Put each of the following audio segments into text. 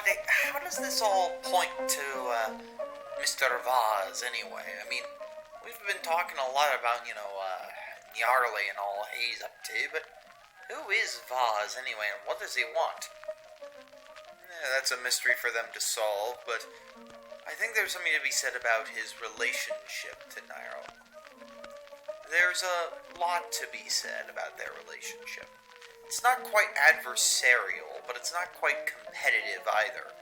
Laddie, how does this all point to, Mr. Vaz, anyway? I mean, we've been talking a lot about, Nyarlathotep and all he's up to, but who is Vaz, anyway, and what does he want? That's a mystery for them to solve, but I think there's something to be said about his relationship to Nyarlathotep. There's a lot to be said about their relationship. It's not quite adversarial, but it's not quite competitive either.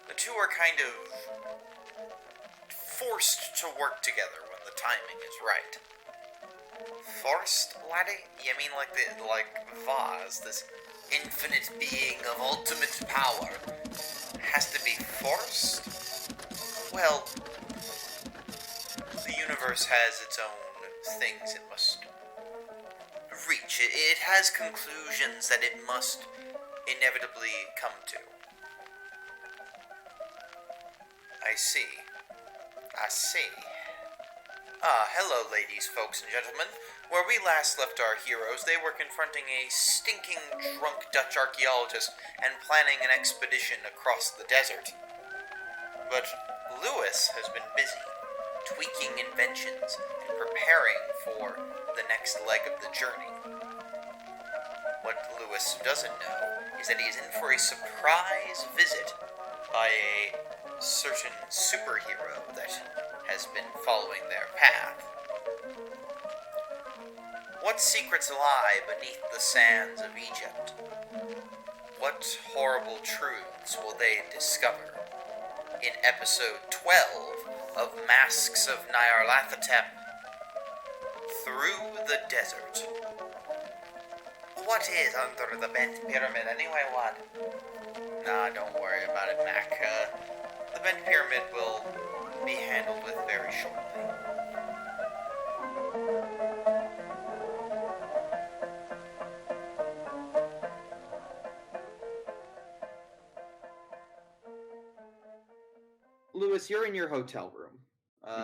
The two are kind of forced to work together when the timing is right. Forced, laddie? You mean like Vaz, this infinite being of ultimate power, has to be forced? Well, the universe has its own things it must reach. It has conclusions that it must inevitably come to. I see. Hello, ladies, folks, and gentlemen. Where we last left our heroes, they were confronting a stinking drunk Dutch archaeologist and planning an expedition across the desert. But Lewis has been busy, tweaking inventions and preparing for the next leg of the journey. What Lewis doesn't know is that he is in for a surprise visit by a certain superhero that has been following their path. What secrets lie beneath the sands of Egypt? What horrible truths will they discover in episode 12 of Masks of Nyarlathotep, Through the Desert? What is under the bent pyramid anyway, what? Nah, don't worry about it, Mac. The bent pyramid will be handled with very shortly. Lewis, you're in your hotel room.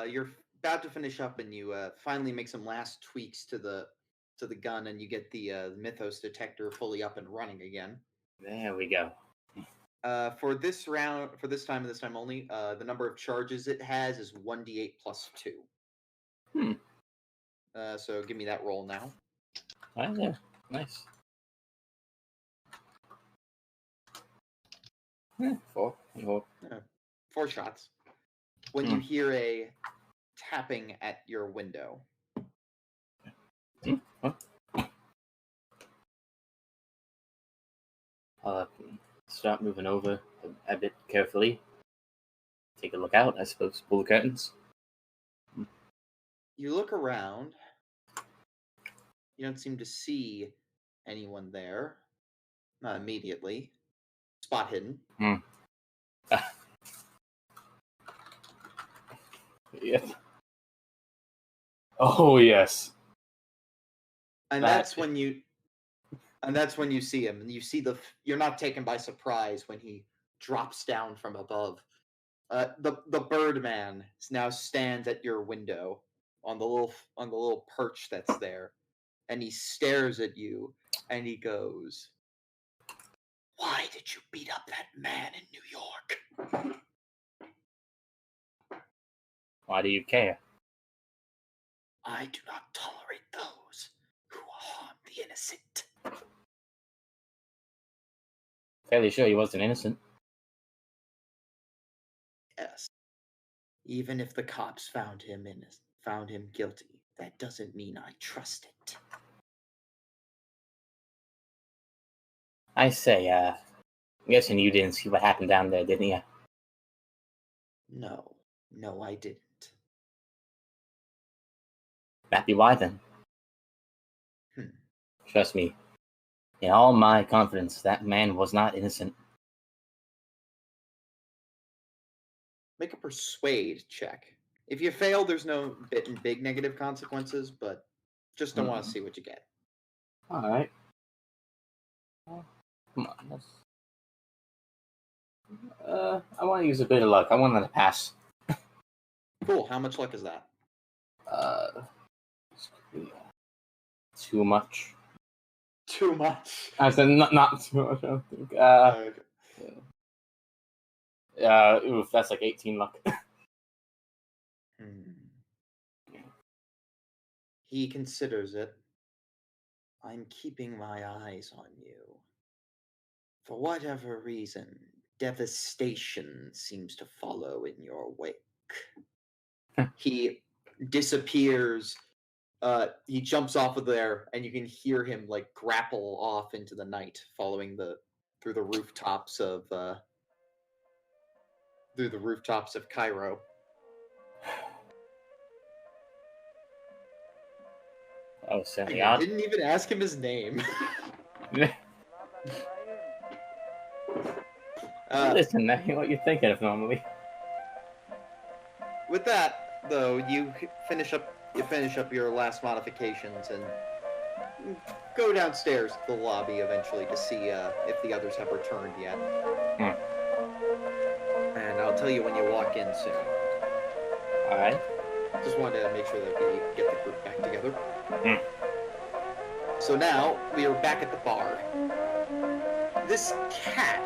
You're about to finish up, and you finally make some last tweaks to the gun, and you get the Mythos detector fully up and running again. There we go. For this round, for this time and this time only, the number of charges it has is 1d8 plus 2. So give me that roll now. Right there. Nice. 4. 4 shots. When you hear a tapping at your window. Start moving over a bit carefully. Take a look out, I suppose. Pull the curtains. You look around. You don't seem to see anyone there. Not immediately. Spot hidden. Yeah. Oh, yes. And that's when you see him, and you see you're not taken by surprise when he drops down from above. The Birdman now stands at your window on the little perch that's there, and he stares at you, and he goes, "Why did you beat up that man in New York?" Why do you care? I do not tolerate those who harm the innocent. Fairly sure he wasn't innocent. Yes. Even if the cops found him guilty, that doesn't mean I trust it. I say, I'm guessing you didn't see what happened down there, didn't you? No, I didn't. That be why then. Trust me, in all my confidence, that man was not innocent. Make a persuade check. If you fail, there's no big negative consequences, but just don't want to see what you get. All right. Come on. I want to use a bit of luck. I want to pass. Cool. How much luck is that? Too much. Too much. I said not too much. I don't think. Okay. Oof, that's like 18 luck. He considers it. I'm keeping my eyes on you. For whatever reason, devastation seems to follow in your wake. He disappears. He jumps off of there, and you can hear him like grapple off into the night, following through the rooftops of Cairo. Oh, I didn't even ask him his name. Listen, what you're thinking of normally. With that, though, you finish up your last modifications and go downstairs to the lobby eventually to see if the others have returned yet. And I'll tell you when you walk in soon. Alright. Just wanted to make sure that we get the group back together. So now, we are back at the bar. This cat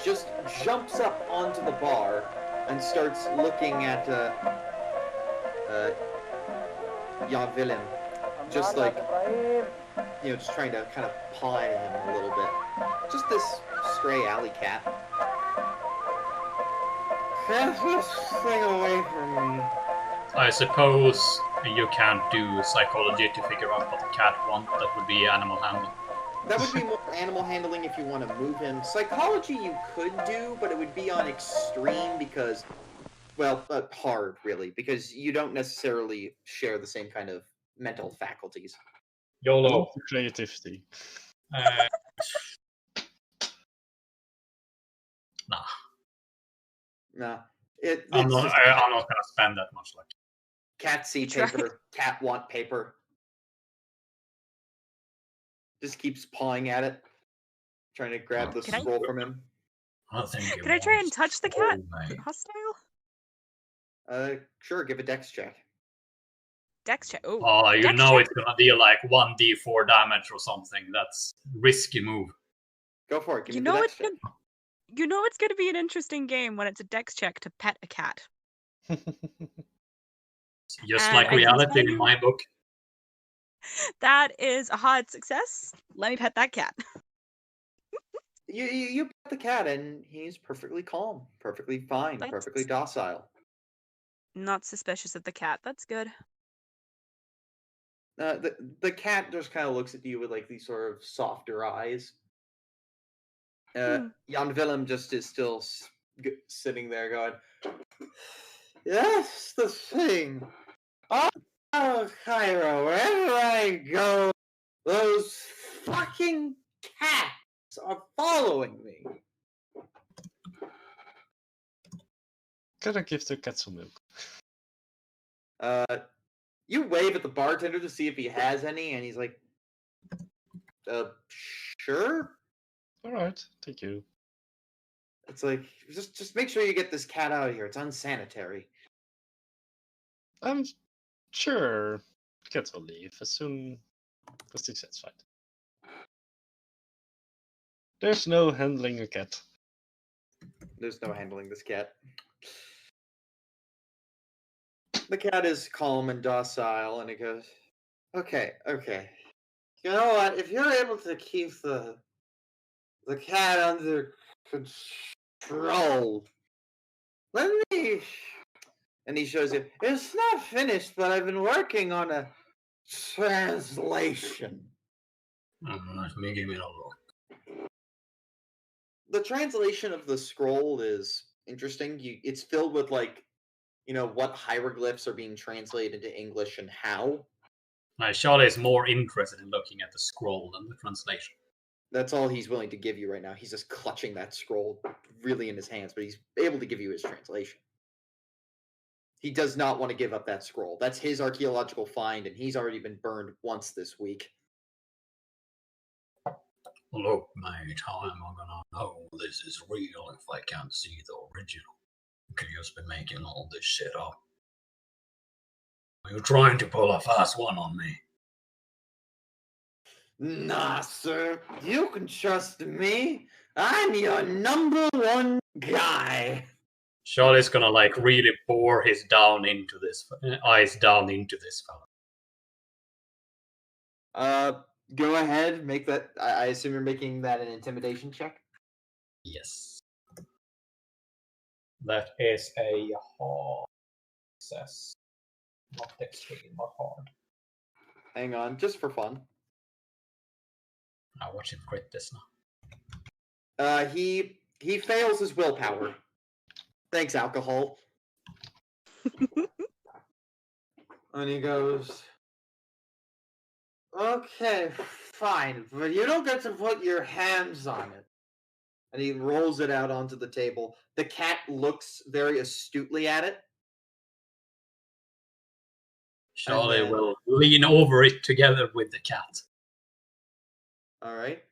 just jumps up onto the bar and starts looking at Jan Willem, just like, just trying to kind of paw at him a little bit. Just this stray alley cat. Get this thing away from me. I suppose you can't do psychology to figure out what the cat wants. That would be animal handling. That would be more animal handling if you want to move him. Psychology you could do, but it would be on extreme because, hard, really, because you don't necessarily share the same kind of mental faculties. YOLO. Creativity. Nah. Nah. I'm not going to spend that much luck. Cat see paper, cat want paper. Just keeps pawing at it, trying to grab the scroll from him. Can I try and touch the cat? Hostile? Sure, give a dex check. Dex check. Oh, you dex know check? It's gonna deal like 1d4 damage or something. That's risky move. Go for it. Give You me know the it's dex check. You know it's going to be an interesting game when it's a dex check to pet a cat. Just And like I can reality tell in you- my book. That is a hard success. Let me pet that cat. You pet the cat, and he's perfectly calm, perfectly fine, That's- perfectly docile. Not suspicious of the cat. That's good. The cat just kind of looks at you with like these sort of softer eyes. Jan Willem just is still sitting there going, "Yes, the thing. Oh, Cairo, wherever I go, those fucking cats are following me." Gotta give the cat some milk. You wave at the bartender to see if he has any, and he's like, sure? Alright, thank you. It's like, just make sure you get this cat out of here. It's unsanitary. I'm sure cats will leave as soon as they're satisfied. There's no handling a cat. There's no handling this cat. The cat is calm and docile, and it goes, okay. You know what? If you're able to keep the cat under control, let me... And he shows you, it's not finished, but I've been working on a translation. Let me give it a look. The translation of the scroll is interesting. It's filled with, like, what hieroglyphs are being translated into English and how. Charlie is more interested in looking at the scroll than the translation. That's all he's willing to give you right now. He's just clutching that scroll really in his hands, but he's able to give you his translation. He does not want to give up that scroll. That's his archaeological find, and he's already been burned once this week. Look, mate, how am I gonna know this is real if I can't see the original? You could just be making all this shit up. Are you trying to pull a fast one on me? Nah, sir. You can trust me. I'm your #1 guy. Charlie's gonna like really bore his eyes down into this fellow. Go ahead, make that. I assume you're making that an intimidation check. Yes. That is a hard success. Not extreme, but hard. Hang on, just for fun. I'll watch him crit this now. He fails his willpower. Thanks, alcohol. And he goes, okay, fine, but you don't get to put your hands on it. And he rolls it out onto the table. The cat looks very astutely at it. Charlie then- will lean over it together with the cat. All right.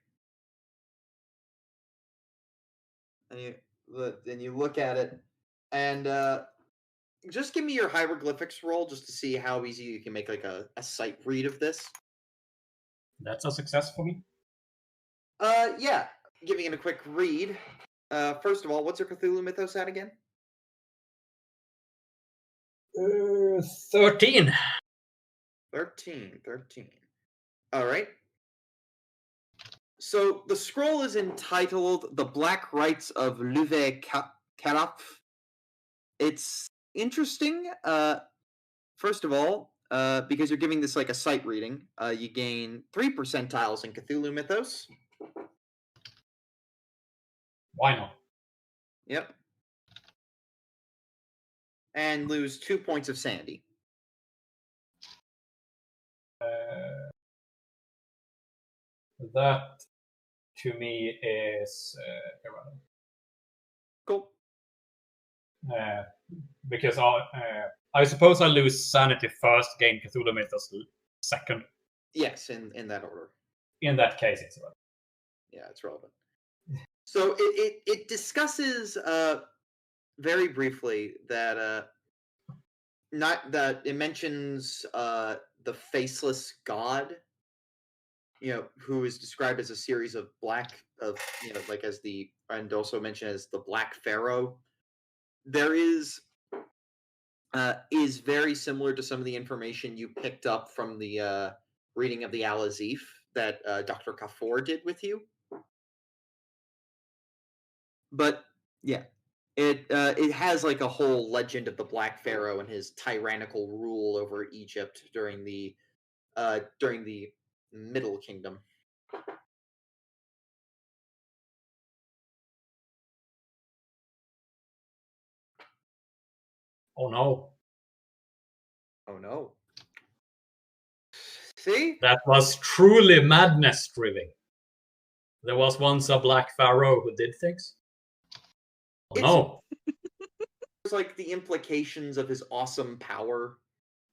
And you look at it, and just give me your hieroglyphics roll just to see how easy you can make like a sight read of this. That's a success for me. Yeah. Giving it a quick read. First of all, what's your Cthulhu mythos at again? 13. 13. All right. So the scroll is entitled "The Black Rites of Luve Karaf." It's interesting. First of all, because you're giving this like a sight reading, you gain 3 percentiles in Cthulhu mythos. Why not? Yep. And lose 2 points of sanity. That to me is irrelevant. Cool. Because I suppose I lose sanity first, gain Cthulhu mythos second. Yes, in that order. In that case, it's relevant. Yeah, it's relevant. So it discusses very briefly that it mentions the faceless god, who is described as a series of and also mentioned as the Black Pharaoh. There is very similar to some of the information you picked up from the reading of the Al-Azif that Dr. Kafur did with you. But yeah, it has like a whole legend of the Black Pharaoh and his tyrannical rule over Egypt during the Middle Kingdom. Oh no. Oh no. See? That was truly madness driven. There was once a Black Pharaoh who did things. Oh no. There's like the implications of his awesome power.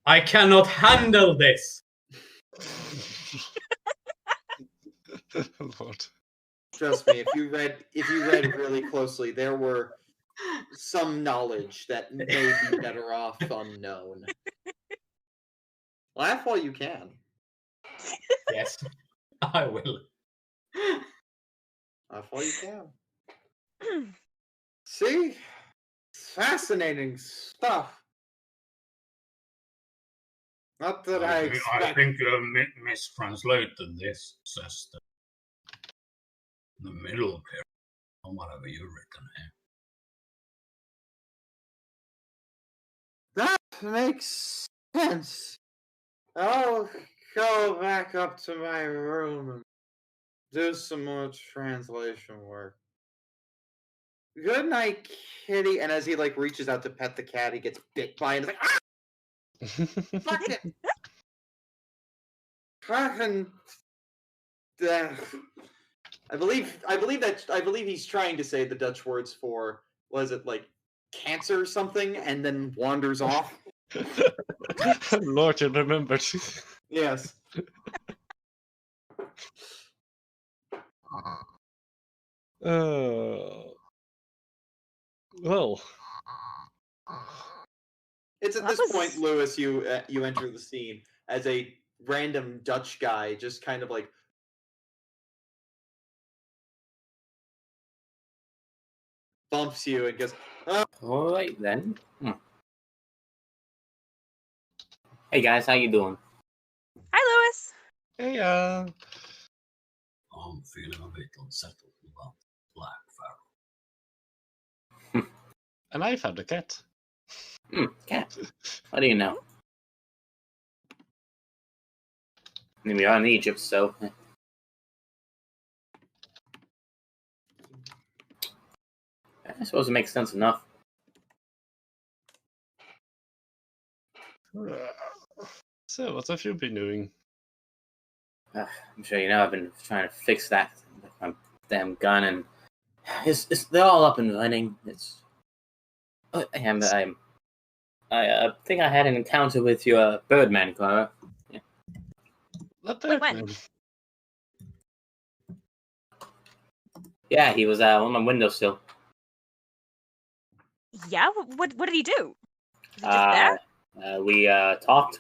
I cannot handle this. Lord. Trust me, if you read really closely, there were some knowledge that may be better off unknown. Laugh while you can. Yes, I will. Laugh while you can. See? Fascinating stuff. Not that I expect... I think you have mistranslated this, says the middle period, or whatever you've written here. That makes sense. I'll go back up to my room and do some more translation work. Good night, kitty. And as he like reaches out to pet the cat, he gets bit by it. And he's like, ah! Fuck it! Fucking... I believe he's trying to say the Dutch words for, was it like cancer or something, and then wanders off. Lord, you remembered. Yes. Well. It's at this point, Lewis, you enter the scene as a random Dutch guy just kind of like bumps you and goes, All right then. Hey guys, how you doing? Hi, Lewis. Hey, I'm feeling a bit unsettled about Black Pharaoh. and I found a cat. Cat. What do you know? I mean, we are in Egypt, so I suppose it makes sense enough. So, what have you been doing? I'm sure you know I've been trying to fix that with my damn gun, and they're all up and running. I think I had an encounter with your Birdman, Clara. Yeah. Not Wait, that when? man. Yeah, he was on my windowsill. Yeah? What did he do? Was he just there? We talked.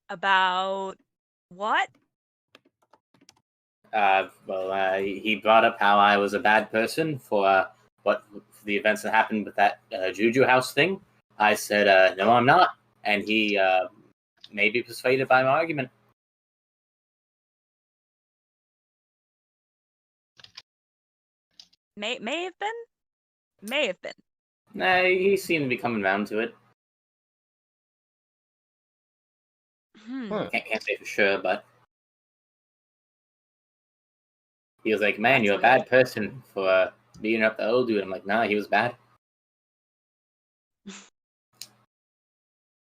About what? He brought up how I was a bad person for the events that happened with that Juju House thing. I said, no, I'm not. And he may be persuaded by my argument. May have been? May have been. Nah, he seemed to be coming around to it. Huh. Can't say for sure, but he was like, man, That's you're a weird. bad person for beating up the old dude. I'm like, nah, he was bad.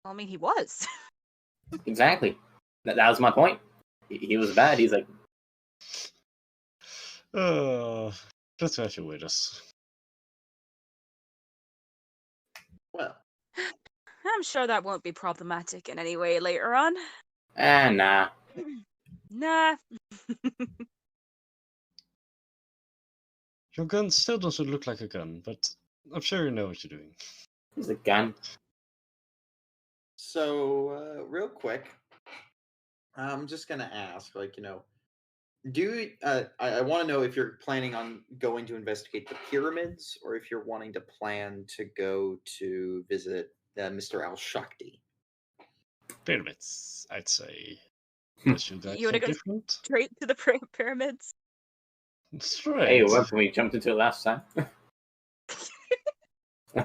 I mean, he was. Exactly. That was my point. He was bad. He's like, Let's have you with us. Well, I'm sure that won't be problematic in any way later on. nah. Nah. Your gun still doesn't look like a gun, but I'm sure you know what you're doing. He's a gun. so real quick, I'm just gonna ask, I want to know if you're planning on going to investigate the pyramids, or if you're wanting to plan to go to visit Mr. Al-Shakti. Pyramids, I'd say. Unless you guys You wanna are go different. straight to the pyramids? Straight. Hey, it worked when we jumped into it last time.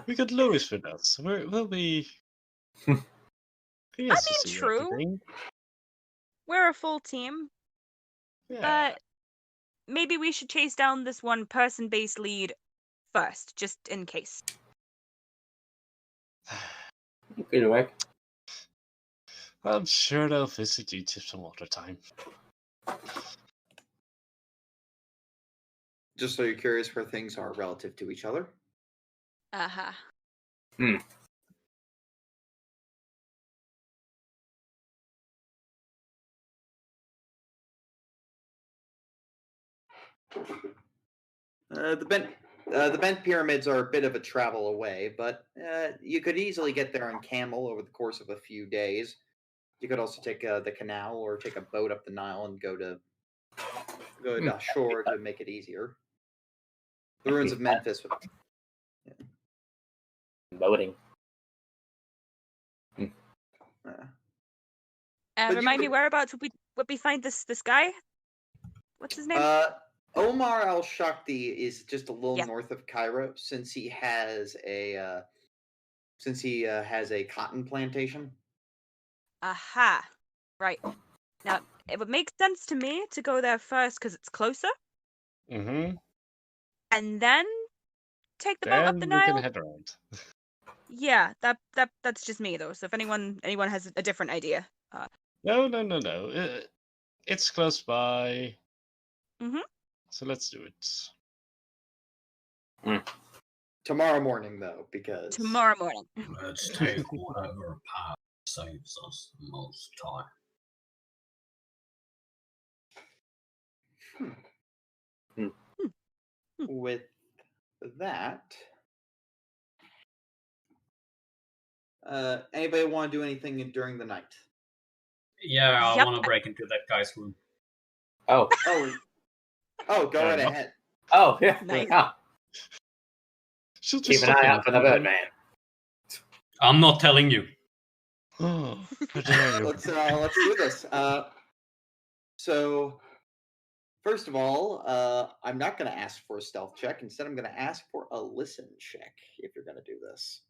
We got Lewis with us. We'll be. He has to see true. everything. We're a full team, Yeah. but maybe we should chase down this one person-based lead first, just in case. Good work. I'm sure they'll visit you some other time. Just so you're curious where things are relative to each other. Uh-huh. The bent pyramids are a bit of a travel away, but you could easily get there on camel over the course of a few days. You could also take the canal or take a boat up the Nile and go to shore to make it easier. The ruins of Memphis. Boating. But Remind me you- whereabouts would we find this guy? What's his name? Omar Al-Shakti is just a little Yeah. north of Cairo, since he has a cotton plantation. Aha. Right. Now, it would make sense to me to go there first because it's closer, Mm-hmm. and then take the boat up Then the we can Nile. head around. Yeah, that's just me though. So if anyone has a different idea, No. It's close by. Mhm. So let's do it. Tomorrow morning, though, because tomorrow morning. Let's take whatever path saves us the most time. with that, anybody want to do anything during the night? Yeah, I Yep. want to break into that guy's room. Oh, Oh, go right enough. ahead. Oh, yeah. Nice. Ah, She'll keep just an eye out for the Birdman. I'm not telling you. Oh, how dare you? Let's do this. So first of all, I'm not going to ask for a stealth check. Instead, I'm going to ask for a listen check if you're going to do this.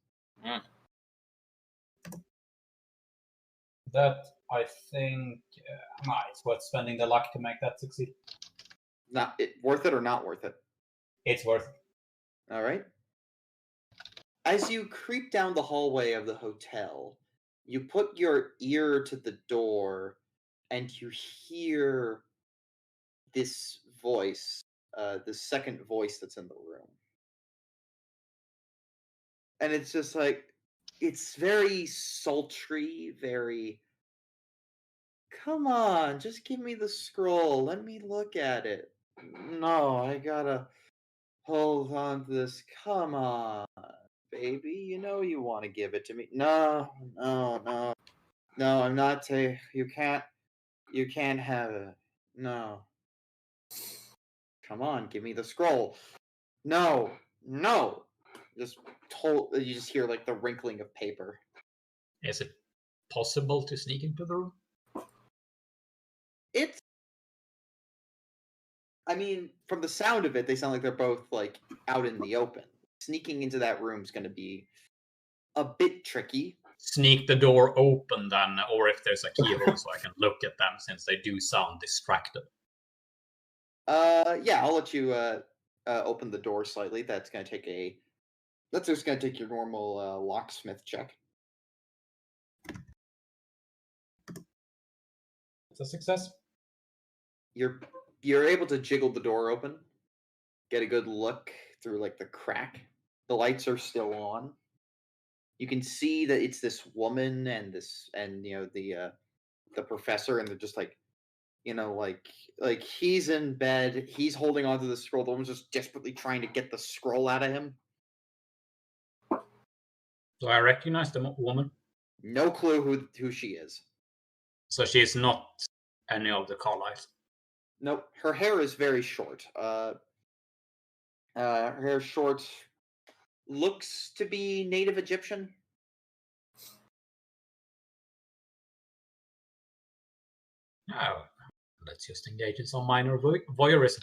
That, I think, it's worth spending the luck to make that succeed. Not worth it or not worth it? It's worth it. All right. As you creep down the hallway of the hotel, you put your ear to the door and you hear this voice, the second voice that's in the room. And it's just like, it's very sultry, very, come on, just give me the scroll. Let me look at it. No, I gotta hold on to this. Come on, baby. You know you want to give it to me. No, I'm not you can't have it. No. Come on, give me the scroll. No. Just you just hear like the wrinkling of paper. Is it possible to sneak into the room? I mean, from the sound of it, they sound like they're both like out in the open. Sneaking into that room is going to be a bit tricky. Sneak the door open then, or if there's a keyhole so I can look at them since they do sound distracted. Yeah, I'll let you open the door slightly. That's just going to take your normal locksmith check. It's a success. You're able to jiggle the door open, get a good look through like the crack. The lights are still on. You can see that it's this woman and the professor, and they're just like, like he's in bed, he's holding onto the scroll. The woman's just desperately trying to get the scroll out of him. Do I recognize the woman? No clue who she is. So she's not any of the Carlisles. Nope. Her hair is very short. Her hair short, looks to be native Egyptian. Oh, let's just engage in some minor voyeurism.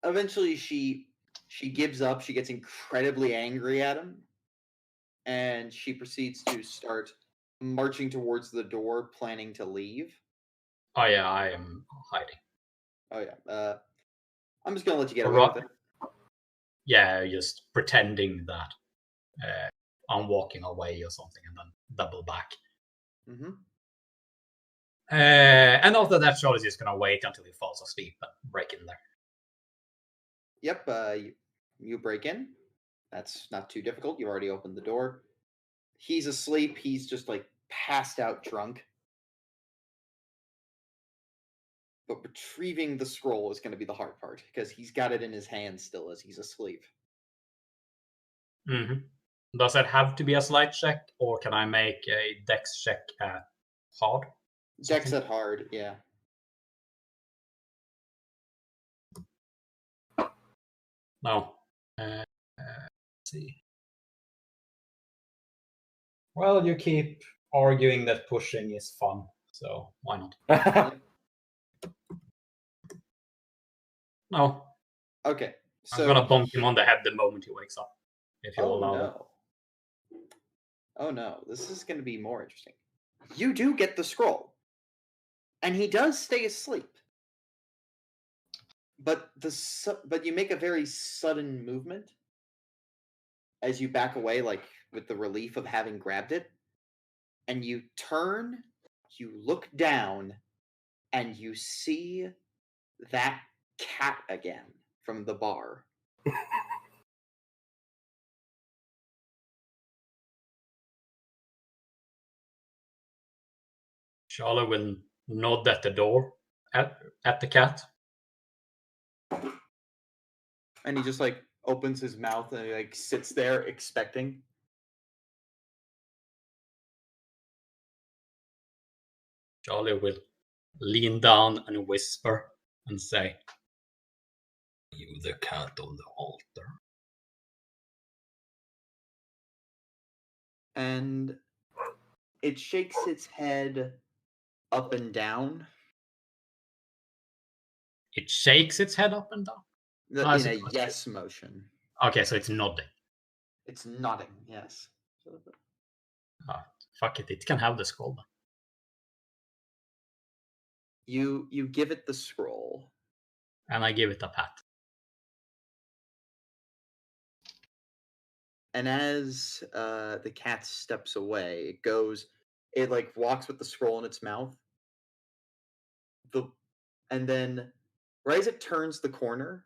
Eventually, she gives up. She gets incredibly angry at him, and she proceeds to start marching towards the door, planning to leave. Oh yeah, I am hiding. Oh yeah. I'm just gonna let you get away with it. Yeah, just pretending that I'm walking away or something, and then double back. Mm-hmm. And after that, Charlie's just gonna wait until he falls asleep and break in there. Yep. You break in. That's not too difficult. You already opened the door. He's asleep. He's just like passed out drunk. But retrieving the scroll is going to be the hard part because he's got it in his hand still as he's asleep. Mm-hmm. Does it have to be a slight check, or can I make a dex check at hard? Dex at hard, yeah. No. Let's see. Well, you keep arguing that pushing is fun, so why not? No. Okay. So I'm gonna bonk him on the head the moment he wakes up. If you allow that. Oh no, this is going to be more interesting. You do get the scroll, and he does stay asleep. But you make a very sudden movement as you back away, like with the relief of having grabbed it, and you turn, you look down, and you see that cat again from the bar. Charlie will nod at the door at the cat. And he just like opens his mouth and he like sits there expecting. Charlie will lean down and whisper, and say, "You the cat on the altar." And it shakes its head up and down It shakes its head up and down. in a yes motion. Okay, so it's nodding. It's nodding, yes. Fuck it, it can have the scroll then. You give it the scroll. And I give it a pat. And as the cat steps away, it like walks with the scroll in its mouth. And then right as it turns the corner,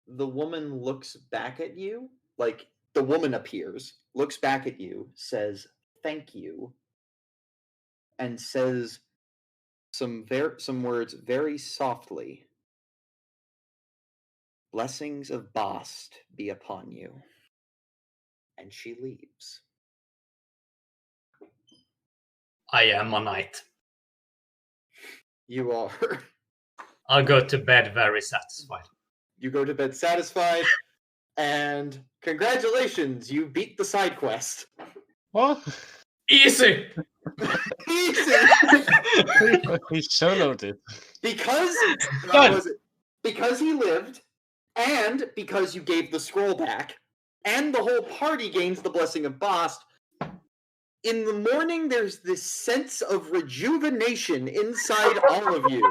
the woman looks back at you. Like the woman appears, looks back at you, says thank you, and says some words very softly. Blessings of Bast be upon you. And she leaves. I am a knight. You are. I'll go to bed very satisfied. You go to bed satisfied, and congratulations, you beat the side quest. What? Easy! Easy! He soloed it. Because he lived, and because you gave the scroll back, and the whole party gains the blessing of Bast. In the morning, there's this sense of rejuvenation inside all of you.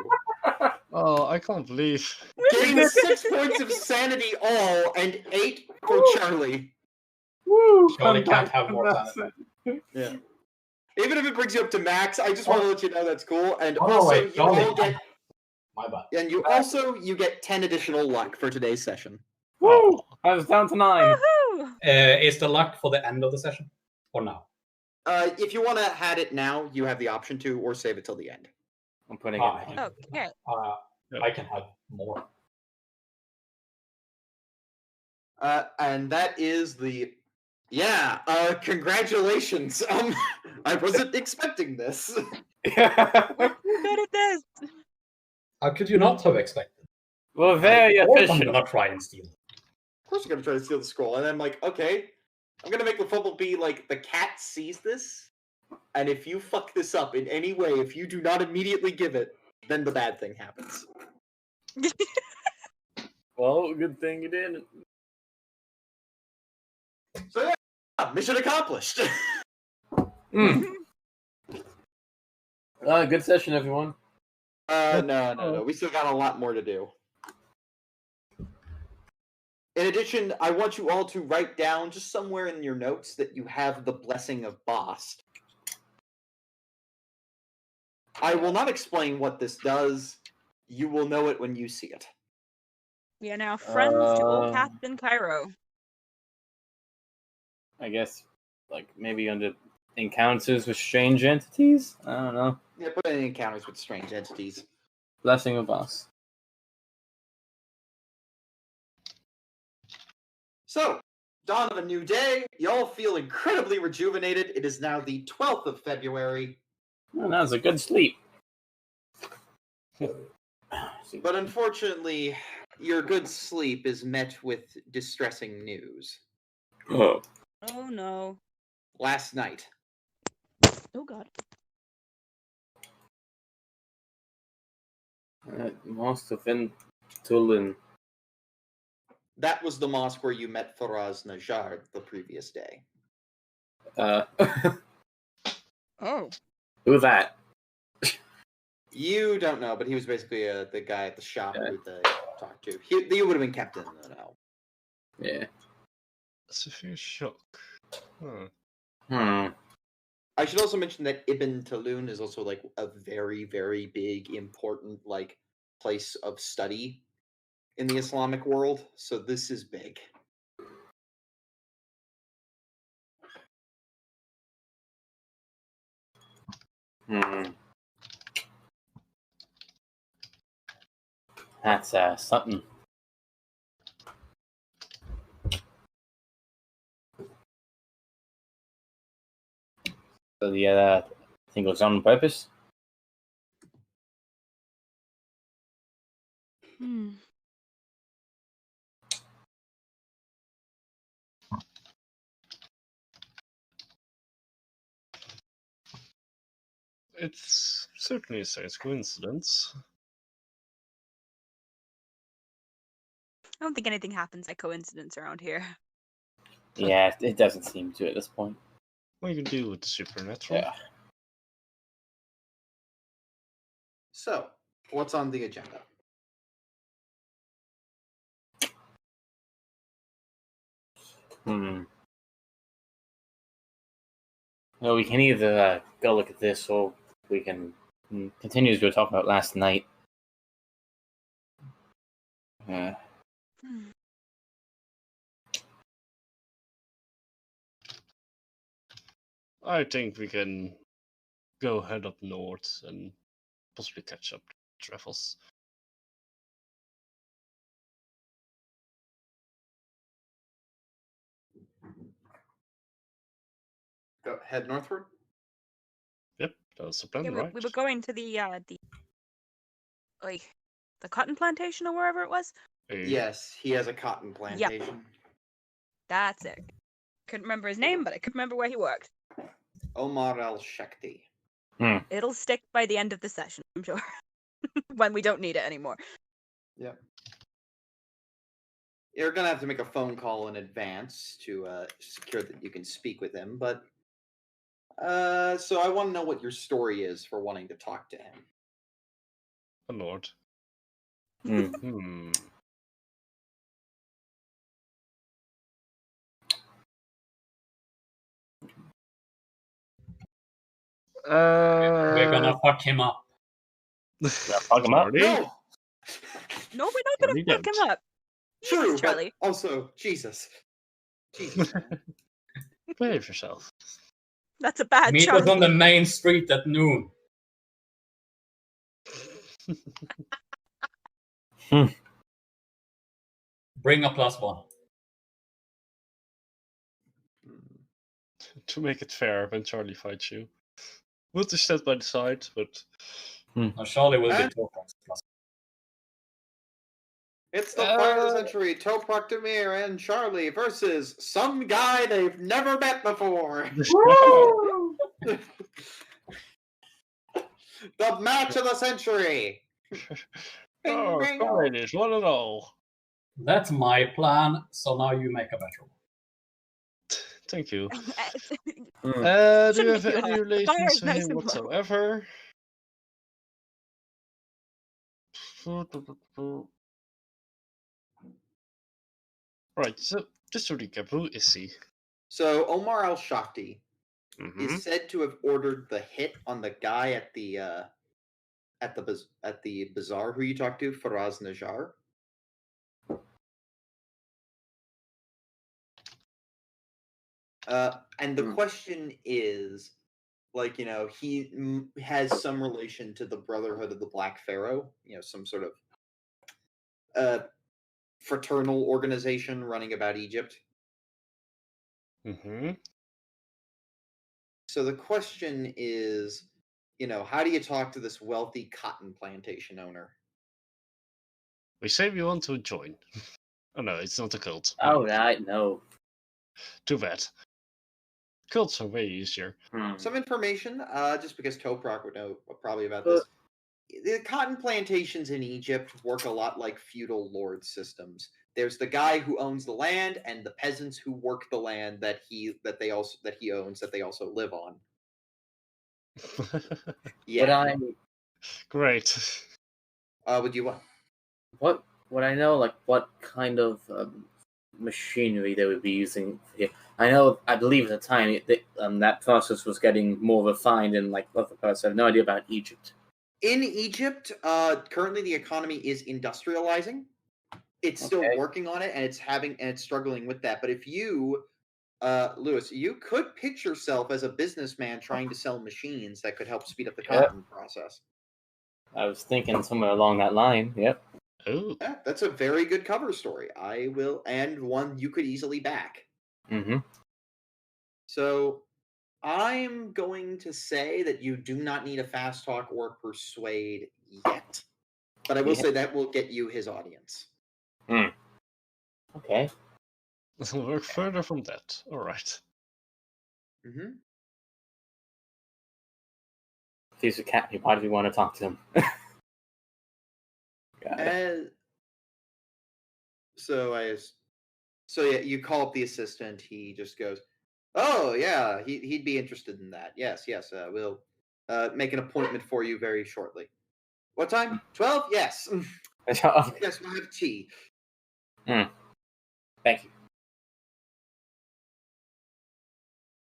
Oh, I can't believe. Gain 6 points of sanity all, and 8 for Charlie. Woo! Charlie can't have more sanity. Yeah. Even if it brings you up to max, I just want to let you know that's cool. And Oh, also, wait, you all Charlie. get. My bad. And you get 10 additional luck for today's session. Woo! I was down to 9. Woohoo! Is the luck for the end of the session? Or now? If you want to add it now, you have the option to, or save it till the end. I'm putting it in. Okay. I can have more. And that is the. Yeah, congratulations. I wasn't expecting this. Good at this. How could you not have expected? Well, very Or I'm efficient. gonna try and steal. Of course, you're gonna try to steal the scroll, and I'm like, okay, I'm gonna make the fumble be like the cat sees this, and if you fuck this up in any way, if you do not immediately give it, then the bad thing happens. Well, good thing you didn't. So yeah, mission accomplished. Good session, everyone. No. We still got a lot more to do. In addition, I want you all to write down just somewhere in your notes that you have the blessing of Bast. I will not explain what this does. You will know it when you see it. We are now friends to old Captain Cairo. I guess, like, maybe under encounters with strange entities? I don't know. Yeah, put in encounters with strange entities. Blessing of us. So, dawn of a new day. You all feel incredibly rejuvenated. It is now the 12th of February. Oh, that was a good sleep. But unfortunately, your good sleep is met with distressing news. Oh. Oh no. Last night, Oh god. Must have been Tulin. that was the mosque where you met Faraz Najjar the previous day. Oh. Who that? You don't know, but he was basically the guy at the shop who they talked to. He would have been kept in the know. Yeah. Severe shock. I should also mention that Ibn Tulun is also like a very, very big, important like place of study in the Islamic world. So this is big. That's something. So the thing was on purpose. Hmm. It's certainly a strange coincidence. I don't think anything happens by coincidence around here. Yeah, it doesn't seem to at this point. What you can do with the supernatural. Yeah. So, what's on the agenda? Well, we can either go look at this, or we can continue as we were talking about last night. Hmm. I think we can go head up north and possibly catch up to Treffels. Go head northward. Yep, that was the plan, Yeah, right? we were going to the cotton plantation or wherever it was. Yes, he has a cotton plantation. That's it. Couldn't remember his name, but I could remember where he worked. Omar al-Shakti. It'll stick by the end of the session, I'm sure. When we don't need it anymore. Yep. You're gonna have to make a phone call in advance to secure that you can speak with him, but so I want to know what your story is for wanting to talk to him. A lord. We're gonna fuck him up. Fuck him up? Charlie? No, No, we're not gonna Charlie fuck him don't. up. true, Jesus, Charlie. but also Jesus, man. Behave yourself. That's a bad Meet Charlie. us on the main street at noon. Bring a +1. To make it fair when Charlie fights you. We'll just stand by the side, but Now Charlie will be And- Toprak's +1. It's the fight of the century. Toprak, Dimir, and Charlie versus some guy they've never met before. The match of the century. Bing, oh, bing. ladies, one and all. That's my plan, so now you make a better one. Thank you. Do you Shouldn't have be too any hard. The fire relations is to nice him and low. whatsoever? Right, so just to recap, who is he? So Omar al-Shakti Mhm. is said to have ordered the hit on the guy at the bazaar who you talked to, Faraz Najjar. And the question is, like, you know, he has some relation to the Brotherhood of the Black Pharaoh, you know, some sort of fraternal organization running about Egypt. Mm-hmm. So the question is, you know, how do you talk to this wealthy cotton plantation owner? We say we want to join. Oh no, it's not a cult. Oh, right, no. Too bad. Cults are way easier. Some information, just because Toprak would know probably about this. The cotton plantations in Egypt work a lot like feudal lord systems. There's the guy who owns the land, and the peasants who work the land that he owns that they also live on. Yeah. Great. Would you What would I know? Like what kind of machinery they would be using here? I believe at the time that process was getting more refined in like other parts. I have no idea about Egypt. In Egypt, currently the economy is industrializing. It's still working on it, and it's struggling with that. But if you, Lewis, you could pitch yourself as a businessman trying to sell machines that could help speed up the cotton process. I was thinking somewhere along that line. Yep. Oh. Yeah, that's a very good cover story. And one you could easily back. Mm-hmm. So I'm going to say that you do not need a fast talk or persuade yet. But I will Yeah. say that will get you his audience. Okay. We'll work further from that. All right. Mm-hmm. If he's a cat, why do we want to talk to him? Got it. So yeah, you call up the assistant. He just goes, "Oh yeah, he'd be interested in that. Yes. We'll make an appointment for you very shortly. What time? 12? Yes. Yes, we'll have tea. Thank you.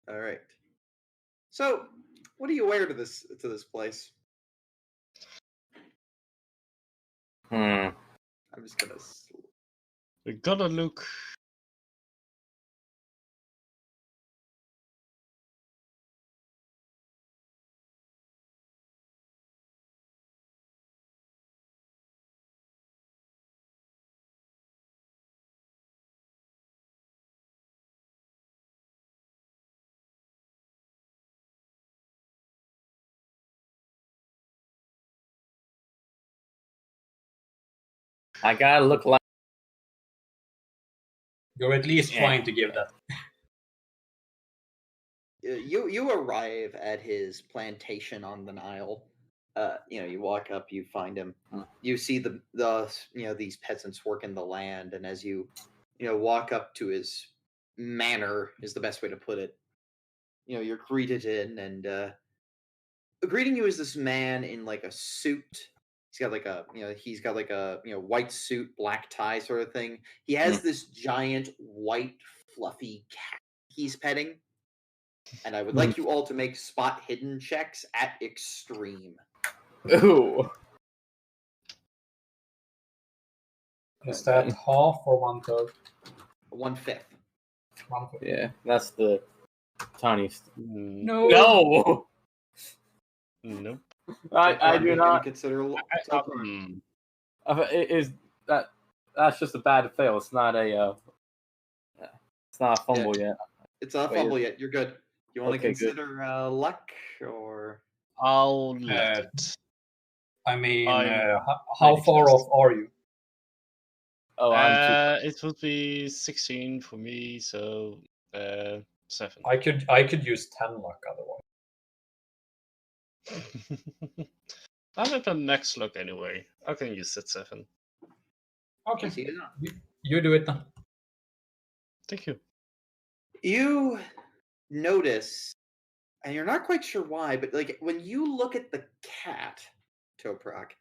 All right. So, what do you wear to this place? I'm just gonna. We gotta look. I gotta look like. You're at least Yeah. trying to give that. You arrive at his plantation on the Nile. You walk up, you find him. You see the these peasants working the land, and as you walk up to his manor is the best way to put it. You're greeted in, and greeting you is this man in like a suit. He's got like a white suit, black tie sort of thing. He has this giant white fluffy cat he's petting. And I would like you all to make spot hidden checks at extreme. Ooh. Is that half or 1/3? 1/5. 1/5. Yeah, that's the tiniest. No. No. Nope. I do not. Consider. Is that? That's just a bad fail. It's not a. It's not a fumble yet. It's not a fumble yet. You're good. You want to Okay, good. consider luck or? I'll let it. I mean, I'm how pretty far close. off are you? Oh, I'm It would be 16 for me, so 7. I could use 10 luck otherwise. I'm at the next look anyway. I can use it 7. Okay, Easy enough. you do it then. Thank you. You notice, and you're not quite sure why, but like when you look at the cat, Toprak,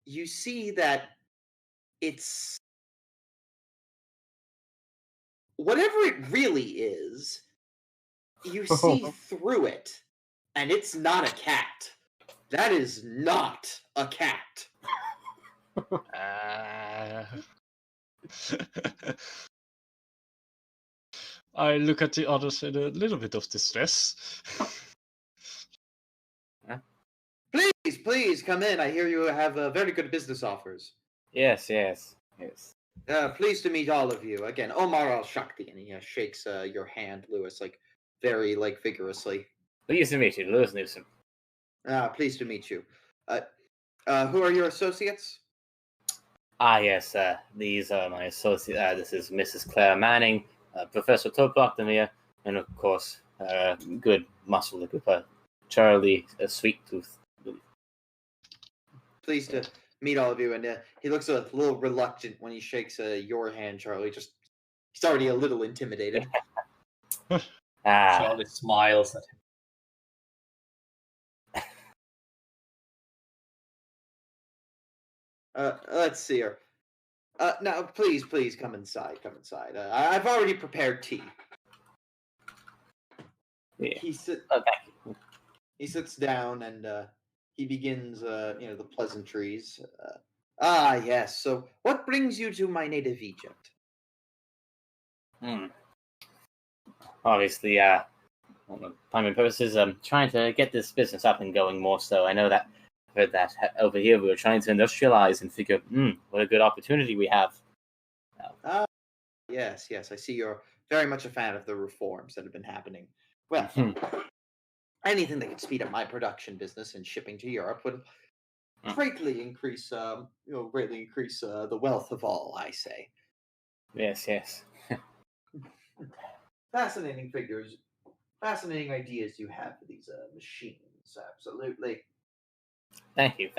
you see that it's whatever it really is. You see through it, and it's not a cat. That is not a cat. I look at the others in a little bit of distress. Please come in. I hear you have very good business offers. Yes. Pleased to meet all of you again. Omar al-Shakti, and he shakes your hand, Lewis, very vigorously. Pleased to meet you, Lewis Newsome. Pleased to meet you. Who are your associates? Yes. These are my associates. This is Mrs. Clara Manning, Professor Toprak, Dimir, and of course, good muscle liquor, Charlie, Sweet Tooth. Pleased to meet all of you, and he looks a little reluctant when he shakes your hand, Charlie. He's already a little intimidated. Charlie smiles at him. Let's see here. Now, please come inside. I've already prepared tea. Yeah. Thank you. He sits down and he begins, the pleasantries. Yes. So, what brings you to my native Egypt? Obviously, on the primary purposes, I'm trying to get this business up and going more so. I know that I've heard that over here we were trying to industrialize and figure, what a good opportunity we have. Yes. I see you're very much a fan of the reforms that have been happening. Well, anything that could speed up my production business and shipping to Europe greatly increase the wealth of all, I say. Yes. Fascinating figures, fascinating ideas you have for these machines. Absolutely. Thank you.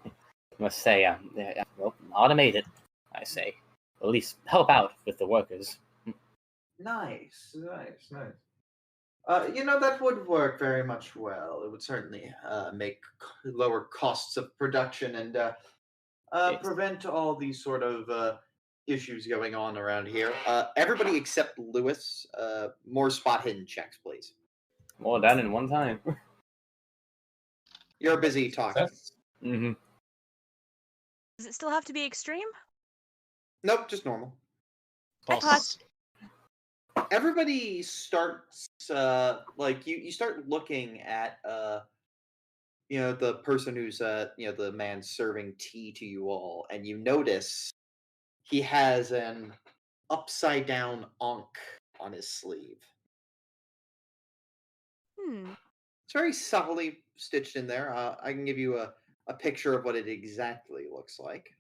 I must say, well, automate it, I say. At least help out with the workers. Nice. That would work very much well. It would certainly make lower costs of production and Yes. prevent all these sort of issues going on around here. Everybody except Lewis, more spot hidden checks, please. More done in one time. You're busy talking. Mm-hmm. Does it still have to be extreme? Nope, just normal. Pass. Everybody starts you start looking at the person who's the man serving tea to you all, and you notice he has an upside down ankh on his sleeve. It's very subtly stitched in there. I can give you a picture of what it exactly looks like.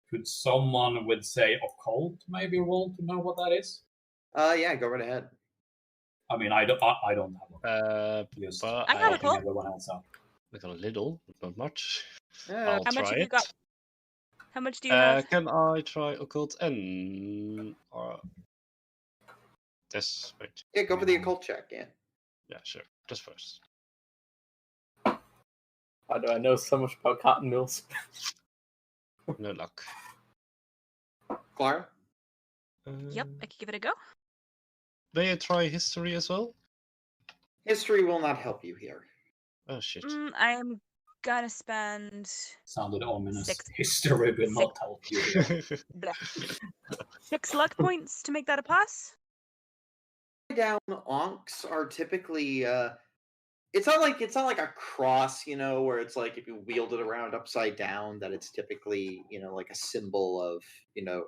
Could someone with say occult maybe roll to know what that is? Yeah, go right ahead. I mean, I don't have one. Just but I have checking occult. everyone else out. I got a little, but not much. Yeah. I'll How much try have you it. got? How much do you have? Can I try occult and this? Wait. Yeah, go for the occult check. Yeah. Yeah, sure. Just first. Why do I know so much about cotton mills? No luck. Clara? Yep, I could give it a go. May I try history as well? History will not help you here. Oh shit. I am gonna spend Sounded ominous. 6. History will not help you here. 6 luck points to make that a pass. Down onks are typically it's not like a cross, where it's like if you wield it around upside down that it's typically, like a symbol of,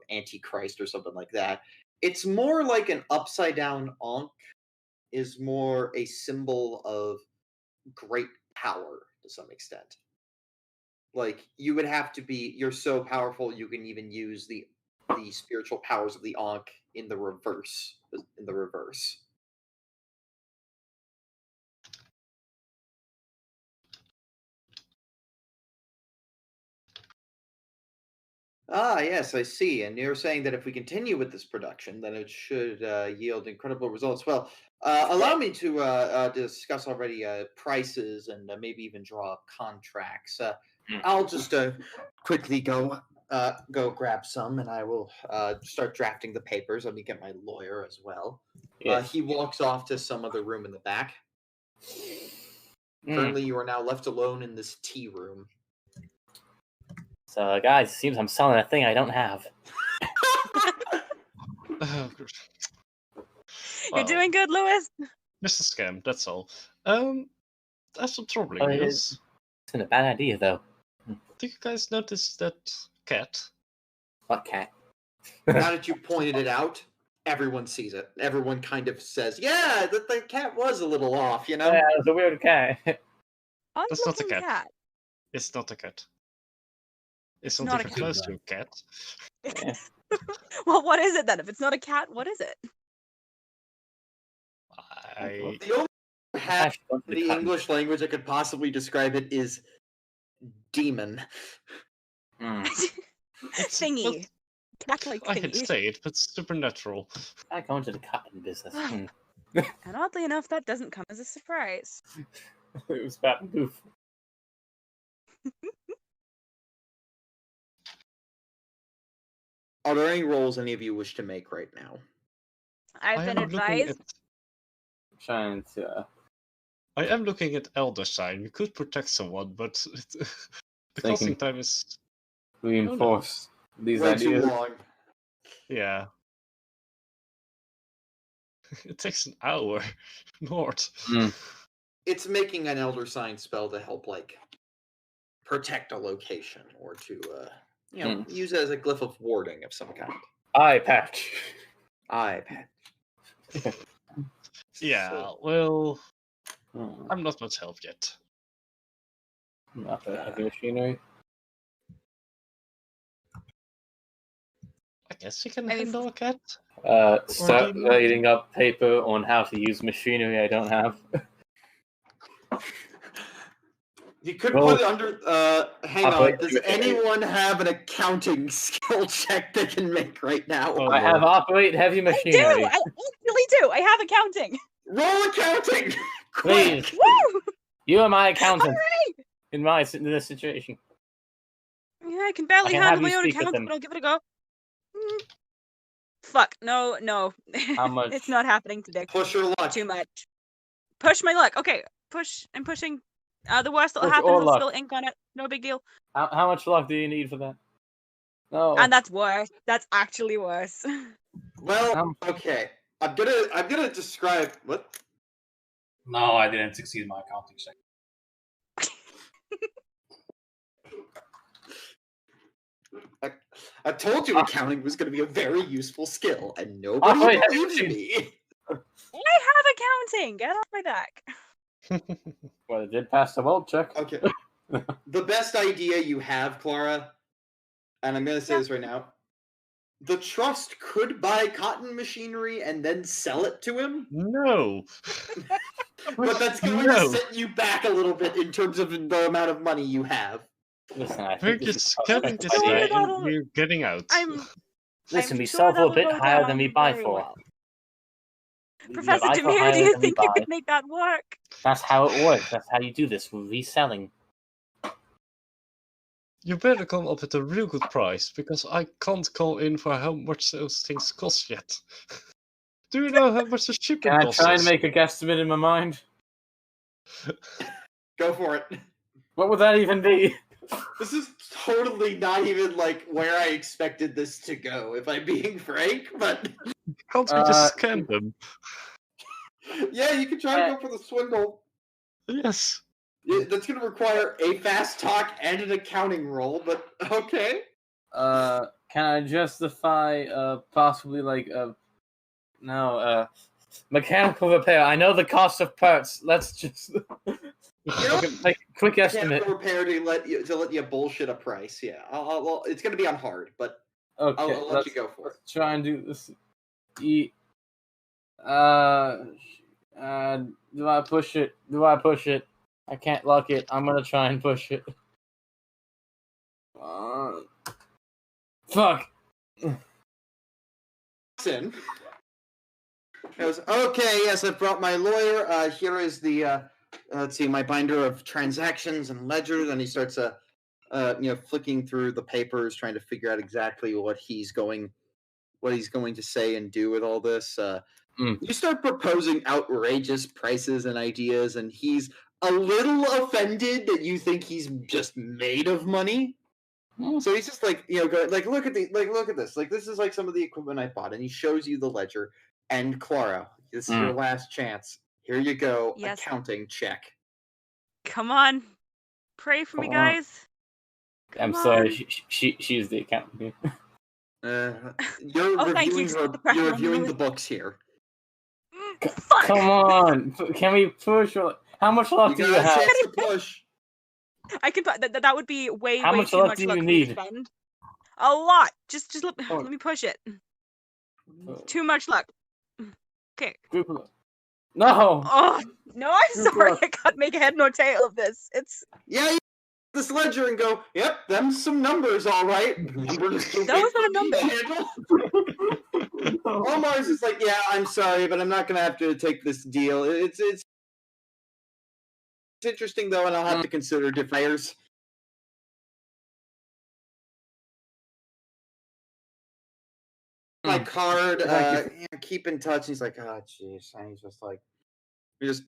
Antichrist or something like that. It's more like an upside down onk is more a symbol of great power to some extent. Like you would have to be you're so powerful you can even use the spiritual powers of the Ankh in the reverse. Ah, yes, I see. And you're saying that if we continue with this production, then it should yield incredible results. Well, allow me to discuss already prices and maybe even draw up contracts. I'll just quickly go grab some, and I will start drafting the papers. Let me get my lawyer as well. Yes. He walks off to some other room in the back. Currently, you are now left alone in this tea room. So, guys, it seems I'm selling a thing I don't have. Oh, good. You're doing good, Lewis. Just a scam, that's all. That's some troubling news. It's been a bad idea, though. Did you guys notice that cat? What cat? Now that you pointed it out, everyone sees it. Everyone kind of says, "Yeah, the cat was a little off," Yeah, it was a weird cat. That's not a Odd-looking cat. It's not a cat. It's not not even a cat. close to a cat. Yeah. Well, what is it then? If it's not a cat, what is it? The only cat in the English language I could possibly describe it is demon. Thingy. Cat-like I hate to thingy. say it, but supernatural. I go into the cotton business. And oddly enough, that doesn't come as a surprise. It was bad and goof. Are there any rolls any of you wish to make right now? I've been advised. Trying to. I am looking at Elder Sign. We could protect someone, but the costing time is reinforce these way ideas. too long. Yeah. It takes an hour. North. It's making an Elder Sign spell to help, protect a location or to, use it as a glyph of warding of some kind. Eye patch. iPad. Yeah, So, well, Hmm. I'm not much help yet. Not the heavy machinery. I guess you can I mean, handle a cat. Start Dimir? writing up paper on how to use machinery I don't have. you could Roll- put it under. Hang Operate on. Does heavy machinery. anyone have an accounting skill check they can make right now? Oh, I have no. operate heavy I do! machinery. I actually do! I have accounting! Roll accounting. Please. Quick! Woo! You are my accountant Alright! in this situation. Yeah, I can barely I can handle have you my own speak with accounts, them. but I'll give it a go. Fuck, no. How much? It's not happening today. Push your luck. Too much. Push my luck. Okay, I'm pushing. The worst that'll Push happen all is luck. spill ink on it. No big deal. How much luck do you need for that? No. And that's worse. That's actually worse. Well, okay. I'm gonna describe what. No, I didn't succeed my accounting check. I told you accounting was going to be a very useful skill, and nobody wait, believes me. I have accounting. Get off my back. Well, it did pass the world check. Okay. The best idea you have, Clara, and I'm going to say this right now, the trust could buy cotton machinery and then sell it to him, No. but that's going No. to set you back a little bit in terms of the amount of money you have. Listen, I We're think this is just a getting this prospective guy idea. that'll- and we're getting out. Listen, I'm we sure sell for a that'll bit go higher than down we buy very for. well. We Professor buy for Dimir, do higher you than we think you buy. could make that work? That's how it works. That's how you do this. We're reselling. You better come up with a real good price, because I can't call in for how much those things cost yet. Do you know how much the shipping Can I costs? try and make a guesstimate in my mind? Go for it. What would that even be? This is totally not even like where I expected this to go, if I'm being frank, but Can't we just scan them? yeah, you can try to go for the swindle. Yes. Yeah, that's going to require a fast talk and an accounting roll, but okay. Can I justify, possibly mechanical repair? I know the cost of parts. Let's just make a quick estimate. Mechanical repair to let you bullshit a price. Yeah, I'll it's going to be on hard, but Okay, I'll let you go for it. let's try and do this. Do I push it? I can't lock it. I'm gonna try and push it. Fuck. In. Goes, okay, yes, I've brought my lawyer. Here is the let's see, my binder of transactions and ledgers, and he starts flicking through the papers, trying to figure out exactly what he's going to say and do with all this. You start proposing outrageous prices and ideas, and he's a little offended that you think he's just made of money. So he's just like, look at this. Like, this is like some of the equipment I bought, and he shows you the ledger. And Clara, this is your last chance. Here you go. Yes. Accounting check. Come on. Pray for me, guys. I'm Come sorry. on. She's the accountant. You're Oh, thank you. reviewing Just put the pressure you're on reviewing me. the books here. Fuck. Come on. Can we push? How much luck do You you got a have? chance to push. I can. That would be way How way much too luck much do luck you for me to need? spend. A lot. Just let Oh. me push it. Too much luck. Okay. No. Oh no, I'm Group sorry. luck. I can't make a head nor tail of this. It's Yeah, you this ledger and go, yep, them's some numbers, all right. We're just Those are numbers. Omar's is like, yeah, I'm sorry, but I'm not gonna have to take this deal. It's interesting though, and I'll have to consider different hires. My card, keep in touch. He's like, oh, jeez, and he's just like, he just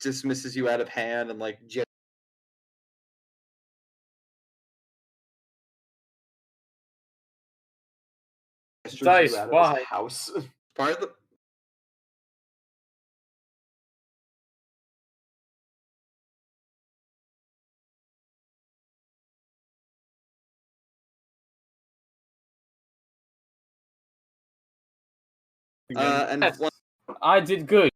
dismisses you out of hand and like. Dice, you out of why? his house. Part of the And Yes. one, I did good.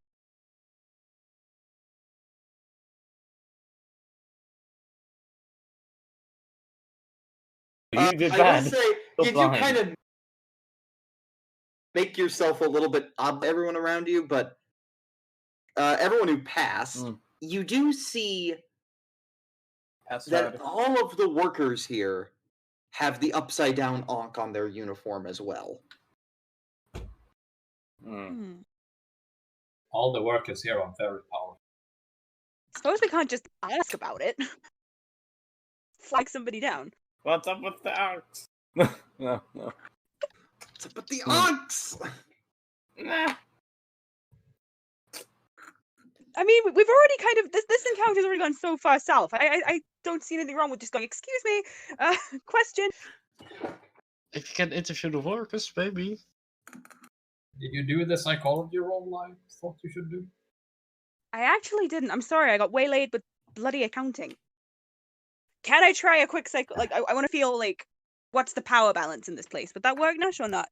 You did I bad. will say, Still you do blind. kind of make yourself a little bit odd to everyone around you, but everyone who passed, you do see that all of the workers here have the upside down ankh on their uniform as well. All the workers here are very powerful. Suppose we can't just ask about it. Flag somebody down. What's up with the axe? No. What's up with the ankhs? Nah. I mean, we've already kind of this encounter's already gone so far south. I don't see anything wrong with just going. Excuse me, question. If you can interview the workers, maybe. Did you do the psychology roll I thought you should do? I actually didn't. I'm sorry. I got waylaid with bloody accounting. Can I try a quick I want to feel like what's the power balance in this place? Would that work, Nash, or not?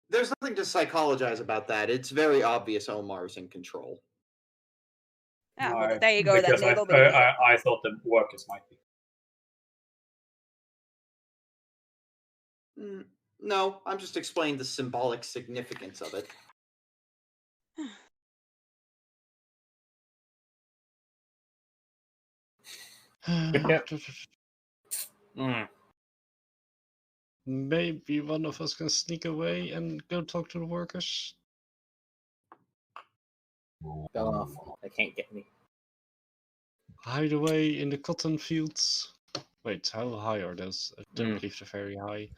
There's nothing to psychologize about that. It's very obvious Omar's in control. Ah, well, there you go. Then Because I thought the workers might be. No, I'm just explaining the symbolic significance of it. Maybe one of us can sneak away and go talk to the workers. Go off. They can't get me. Hide away in the cotton fields. Wait, how high are those? I don't believe they're very high.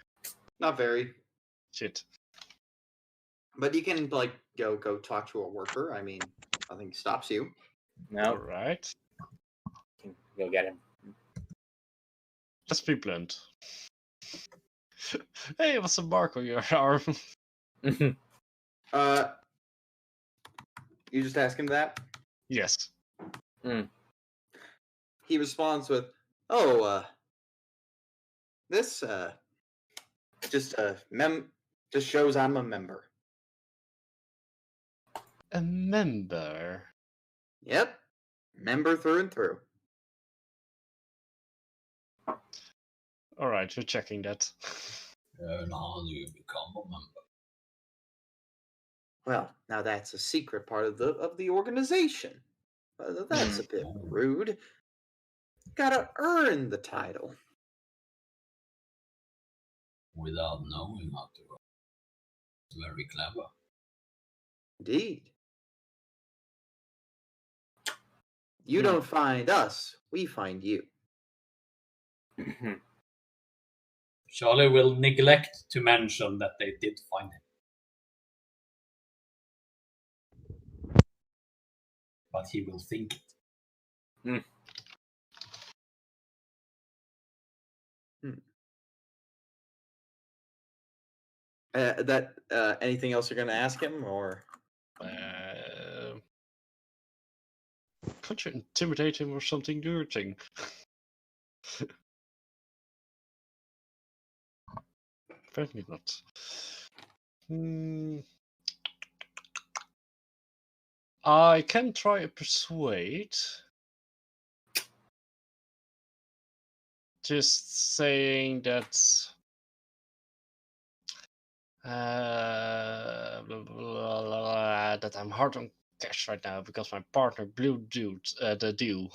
Not very. Shit. But you can go talk to a worker. I mean, nothing stops you. No. Alright. Go get him. Let's be blunt. Hey, what's a mark on your arm? You just ask him that? Yes. He responds with, this just shows I'm a member. A member? Yep. Member through and through. Alright, we're checking that. And how do you become a member? Well, now that's a secret part of the organization. That's a bit rude. Gotta earn the title. Without knowing how to run. It's very clever. Indeed. You don't find us, we find you. Charlie will neglect to mention that they did find him. But he will think it. Anything else you're going to ask him, or? Can't you intimidate him or something dirty? Apparently not. I can try a persuade. Just saying that that I'm hard on cash right now because my partner blew the deal.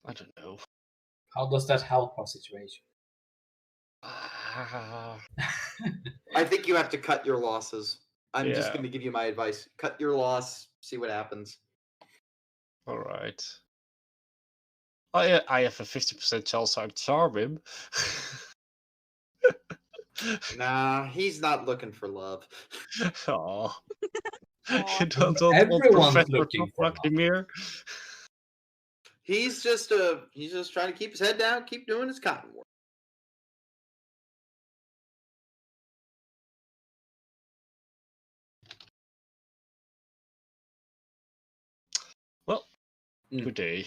I don't know. How does that help our situation? I think you have to cut your losses. I'm just going to give you my advice. Cut your loss, see what happens. All right. I have a 50% chance I'd charm him. Nah, he's not looking for love. Aww. Aw. You don't want Everyone's Professor looking for Toprak, Dimir? He's just trying to keep his head down, keep doing his cotton work. Well, good day.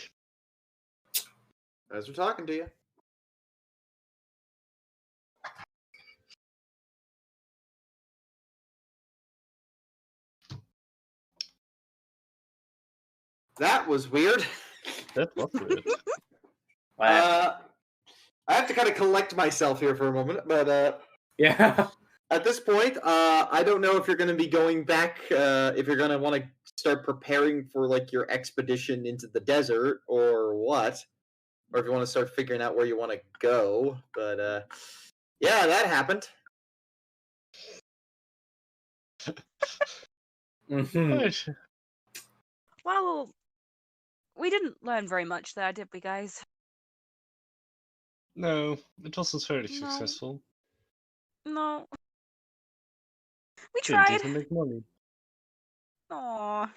As we're talking to you. that was weird. That was weird. Wow. I have to kind of collect myself here for a moment, but Yeah. at this point, I don't know if you're going to be going back, if you're going to want to start preparing for like your expedition into the desert or what, or if you want to start figuring out where you want to go. But yeah, that happened. Mhm. Right. Well, we didn't learn very much there, did we, guys? No, it wasn't very No. successful. No. We Didn't tried. even make money. Aww.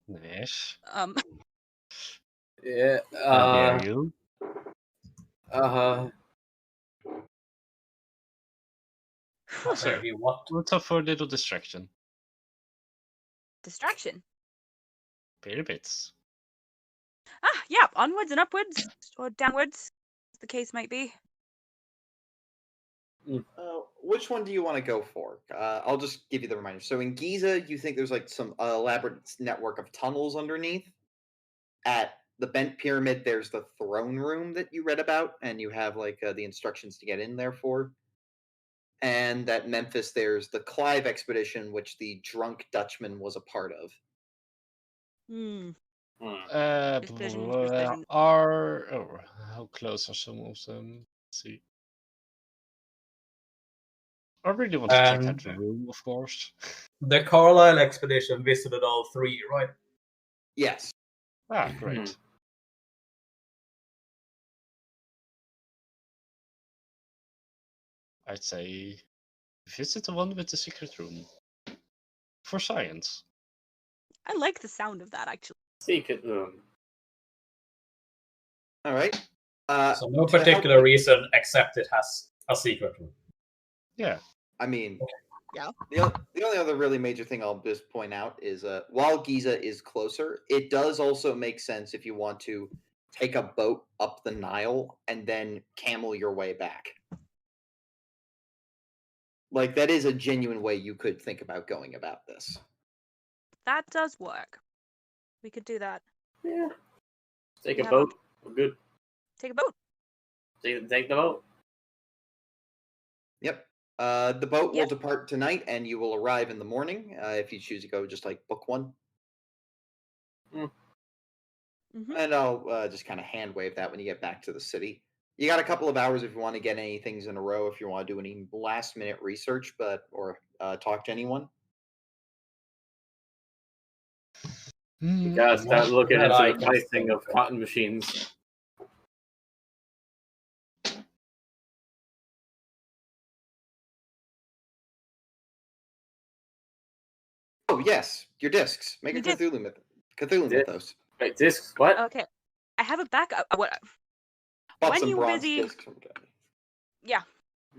Nash, Yeah. how dare you? Phew, Sorry. Maybe what? What's up for a little distraction? distraction. Very bits. Ah, yeah, onwards and upwards, or downwards, as the case might be. Which one do you want to go for? I'll just give you the reminder. So in Giza, you think there's like some elaborate network of tunnels underneath. At the Bent Pyramid, there's the throne room that you read about, and you have like the instructions to get in there for. And at Memphis, there's the Clive expedition, which the drunk Dutchman was a part of. Hmm. Suspicion. Suspicion. How close are some of them? Let's see. I really want to check out the room, of course. The Carlisle expedition visited all three, right? Yes. Ah, great. I'd say visit the one with the secret room. For science. I like the sound of that, actually. Secret room. All right. So no to help- particular reason except it has a secret room. Yeah. I mean, Yeah. The only other really major thing I'll just point out is while Giza is closer, it does also make sense if you want to take a boat up the Nile and then camel your way back. Like, that is a genuine way you could think about going about this. That does work. We could do that. Yeah. Take a Yeah. boat. We're good. Take a boat. Take the boat. Yep. The boat will Yep. depart tonight, and you will arrive in the morning. If you choose to go, just like book one. Mm-hmm. And I'll just kind of hand wave that when you get back to the city. You got a couple of hours if you want to get any things in a row, if you want to do any last minute research, or talk to anyone. You gotta start looking That into I the can pricing think of of. cotton machines. Oh yes, your discs. Make a You did. Cthulhu Disc. mythos. Wait, discs? What? Okay. I have a backup. What? Bought When some you were bronze busy- discs from Gabby. Yeah.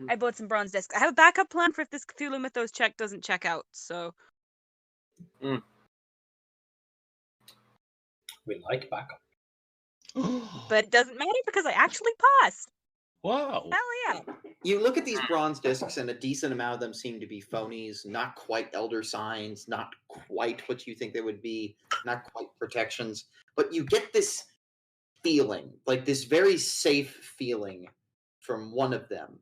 I bought some bronze discs. I have a backup plan for if this Cthulhu Mythos check doesn't check out, so. We like backup. But it doesn't matter because I actually passed. Wow. Hell yeah. You look at these bronze discs, and a decent amount of them seem to be phonies, not quite elder signs, not quite what you think they would be, not quite protections. But you get this feeling, like this very safe feeling from one of them.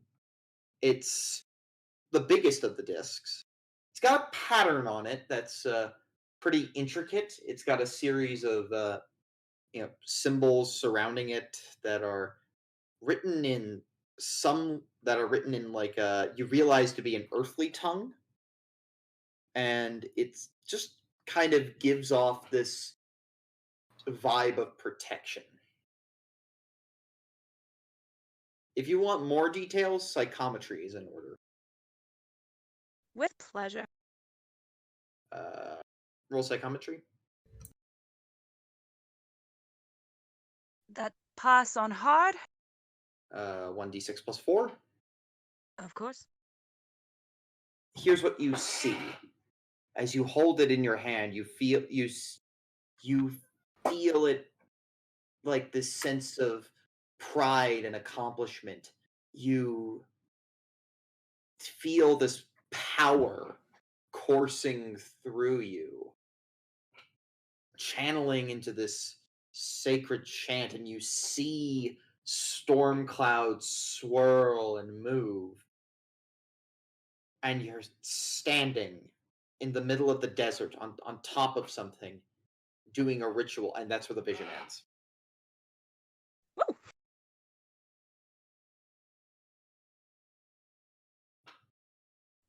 It's the biggest of the discs. It's got a pattern on it that's pretty intricate. It's got a series of symbols surrounding it that are written in like you realize to be an earthly tongue, and it's just kind of gives off this vibe of protection. If you want more details, psychometry is in order. With pleasure. Roll psychometry. That pass on hard? 1d6 plus 4. Of course. Here's what you see. As you hold it in your hand, you feel it like this sense of pride and accomplishment. You feel this power coursing through you, channeling into this sacred chant, and you see storm clouds swirl and move, and you're standing in the middle of the desert on top of something doing a ritual, and that's where the vision ends. Woo.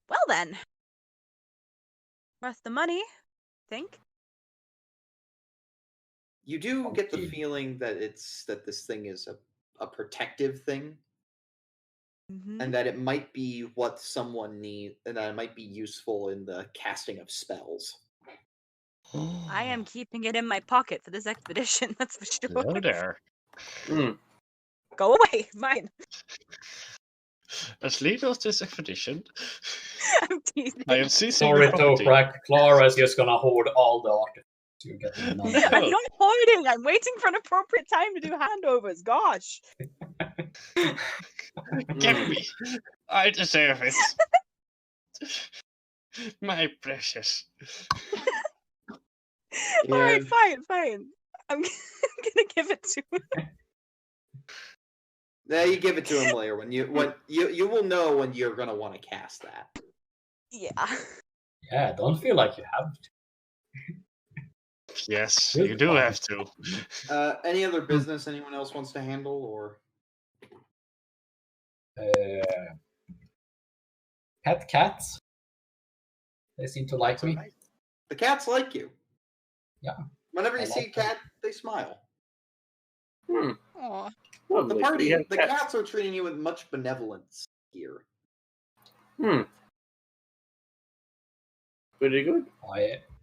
Well then. Worth the money, I think. You do get the Okay. feeling that this thing is a protective thing, Mm-hmm. and that it might be what someone needs, and that it might be useful in the casting of spells. I am keeping it in my pocket for this expedition, that's for sure. Hello there. Go away, mine. As leader of this expedition, I'm teasing. I am seizing Sorry, the property. Toprak. Clara's just gonna hoard all the artifacts to get the money. I'm not hoarding. I'm waiting for an appropriate time to do handovers. Gosh. Give me. I deserve it. My precious. All right, Yeah. fine. I'm gonna give it to him. Yeah, you give it to him later when you will know when you're gonna want to cast that. Yeah. Yeah, don't feel like you have to. Yes, Good you do one. have to. Any other business anyone else wants to handle, or Pet cats. They seem to like me. the cats like you? Yeah. Whenever I you see a like them. cat, they smile. Aw. The Lovely. party, We have the cats. cats are treating you with much benevolence here. Pretty good.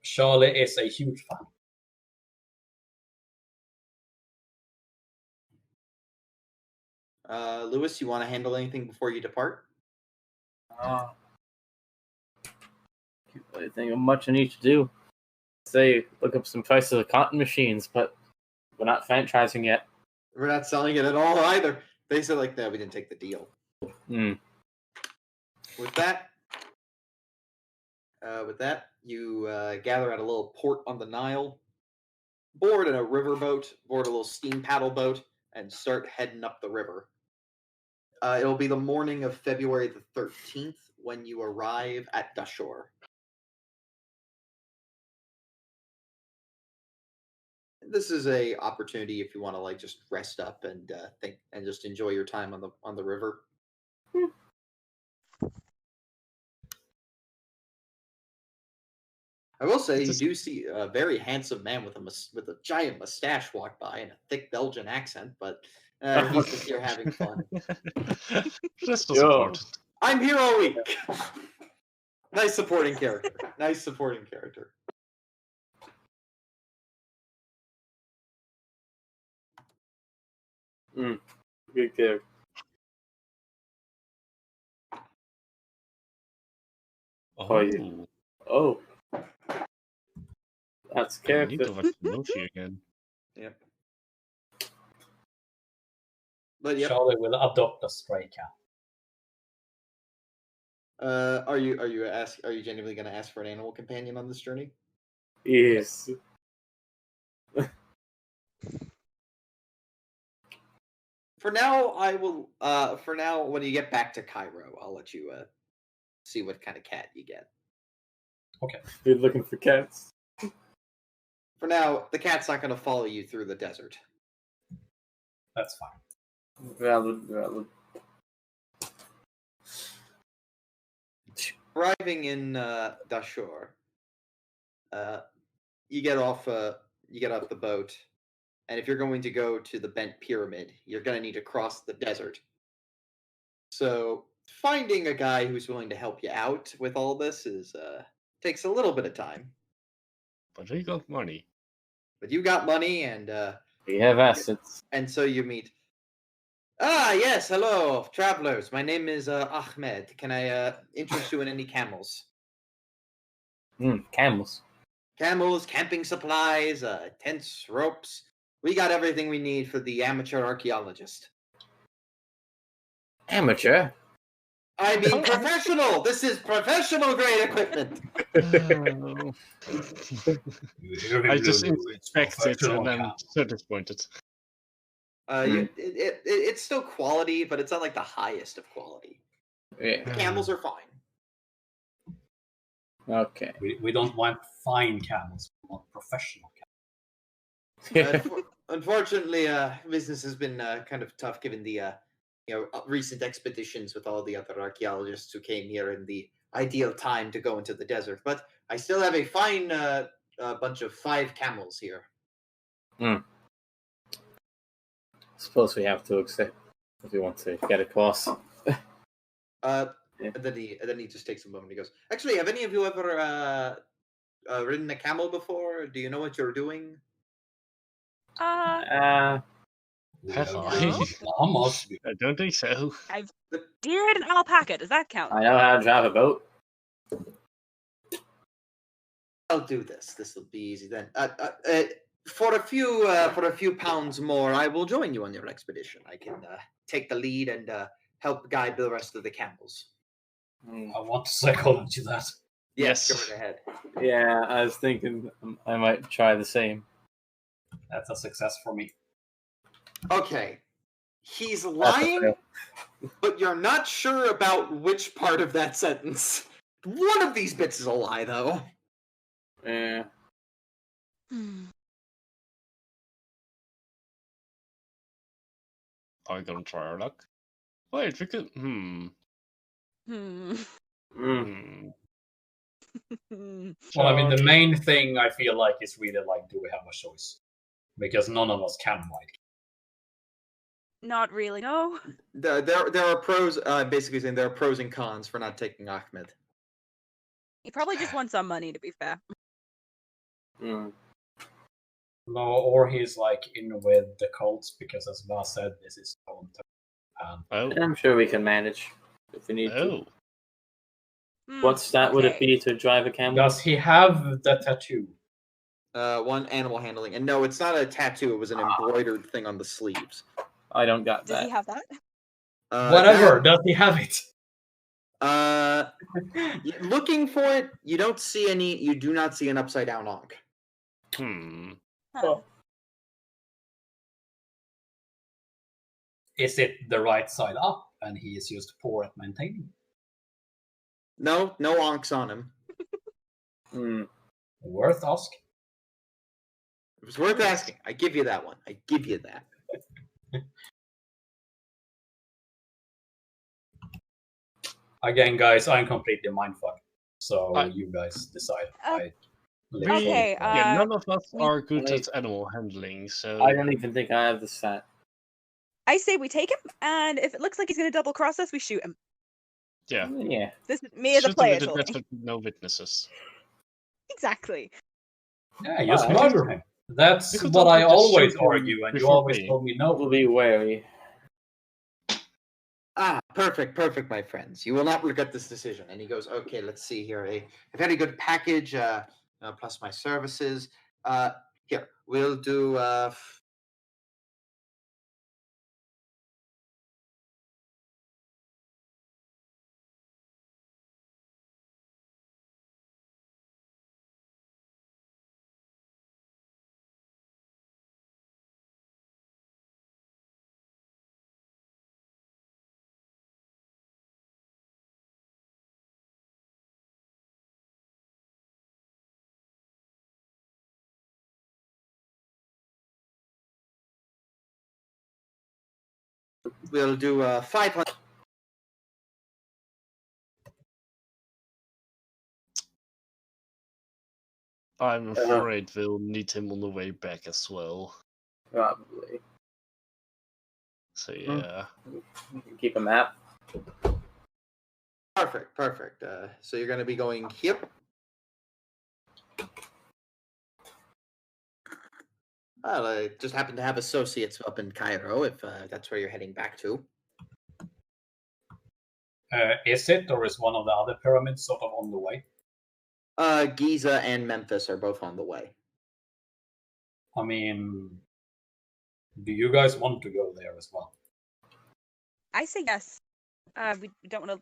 Charlie is a huge fan. Lewis, you want to handle anything before you depart? I think of much I need to do. Say, look up some prices of cotton machines, but we're not franchising yet. We're not selling it at all either. They said like that. We didn't take the deal. With that, you gather at a little port on the Nile, board in a riverboat, board a little steam paddle boat, and start heading up the river. It'll be the morning of February the 13th when you arrive at Dashur. This is a opportunity if you want to like just rest up and think and just enjoy your time on the river. I will say you do see a very handsome man with a giant mustache walk by and a thick Belgian accent, but he's just here having fun. That's not important. I'm here all week. Nice supporting character. Nice supporting character. Good character. Oh, Oh. That's I need character. to watch the movie again. Yep. But yep. Charlie will adopt a stray cat. Are you genuinely going to ask for an animal companion on this journey? Yes. For now, I will. For now, when you get back to Cairo, I'll let you see what kind of cat you get. Okay. You're looking for cats. For now, the cat's not going to follow you through the desert. That's fine. Valid. Arriving in Dashur, you get off the boat, and if you're going to go to the Bent Pyramid, you're going to need to cross the desert. So finding a guy who's willing to help you out with all this takes a little bit of time. But we got money. But you got money, and We have assets. and so you meet. Ah, yes, hello, travelers. My name is Ahmed. Can I interest you in any camels? Camels. Camels, camping supplies, tents, ropes. We got everything we need for the amateur archaeologist. Amateur? I mean, professional. This is professional grade equipment. Oh. I just It's inspect it professional and I'm camp. so disappointed. It's still quality, but it's not like the highest of quality. Yeah. The camels are fine. Okay. We don't want fine camels. We want professional camels. Unfortunately, business has been kind of tough given the recent expeditions with all the other archaeologists who came here in the ideal time to go into the desert. But I still have a fine bunch of 5 camels here. Suppose we have to accept if we want to get across. And then he just takes a moment. He goes, "Actually, have any of you ever ridden a camel before? Do you know what you're doing?" Have No. I must be. I don't think so. I've steered an alpaca. Does that count? I know how to drive a boat. I'll do this. This will be easy then. For a few pounds more, I will join you on your expedition. I can take the lead and help guide the rest of the camels. I want to psychology that. Yes, Yes. go right ahead. Yeah, I was thinking I might try the same. That's a success for me. Okay. He's That's a lying, fail. but you're not sure about which part of that sentence. One of these bits is a lie, though. Yeah. Are we gonna try our luck? Wait, we could. Well, I mean, the main thing I feel like is really like, do we have a choice? Because none of us can ride. Not really. No. There are pros. Basically saying there are pros and cons for not taking Ahmed. He probably just wants some money, to be fair. No, or he's like in with the cults because, as Vas said, this is home turn. Oh. I'm sure we can manage if we need to. Oh. What stat would it okay. be to drive a camel? Does he have the tattoo? 1 animal handling, and no, it's not a tattoo. It was an embroidered thing on the sleeves. I don't got Does that. he have that? Whatever. Does he have it? Looking for it, you don't see any. You do not see an upside down ankh. Huh. Is it the right side up, and he is just poor at maintaining? No ankhs on him. Worth asking. It was worth asking. I give you that one. I give you that. Again, guys, I'm completely mindfucked. So you guys decide. Okay. None of us are good I- at animal handling, so I don't even think I have the stat. I say we take him, and if it looks like he's going to double cross us, we shoot him. yeah. Yeah. This is me as a Shooting player with the talking. desert with no witnesses. Exactly. Yeah, just Alright. murder him. That's We could what I also just always shoot him argue, and you before always me. told me We'll no. be wary. Perfect, my friends. You will not regret this decision. And he goes, okay, let's see here. A very good package, plus my services. Here, we'll do. We'll do 500. I'm afraid we'll need him on the way back as well. Probably. So yeah. Keep a map. Perfect. So you're going to be going here. Well, I just happen to have associates up in Cairo, if that's where you're heading back to. Is it, or is one of the other pyramids sort of on the way? Giza and Memphis are both on the way. I mean, do you guys want to go there as well? I say yes. We don't want to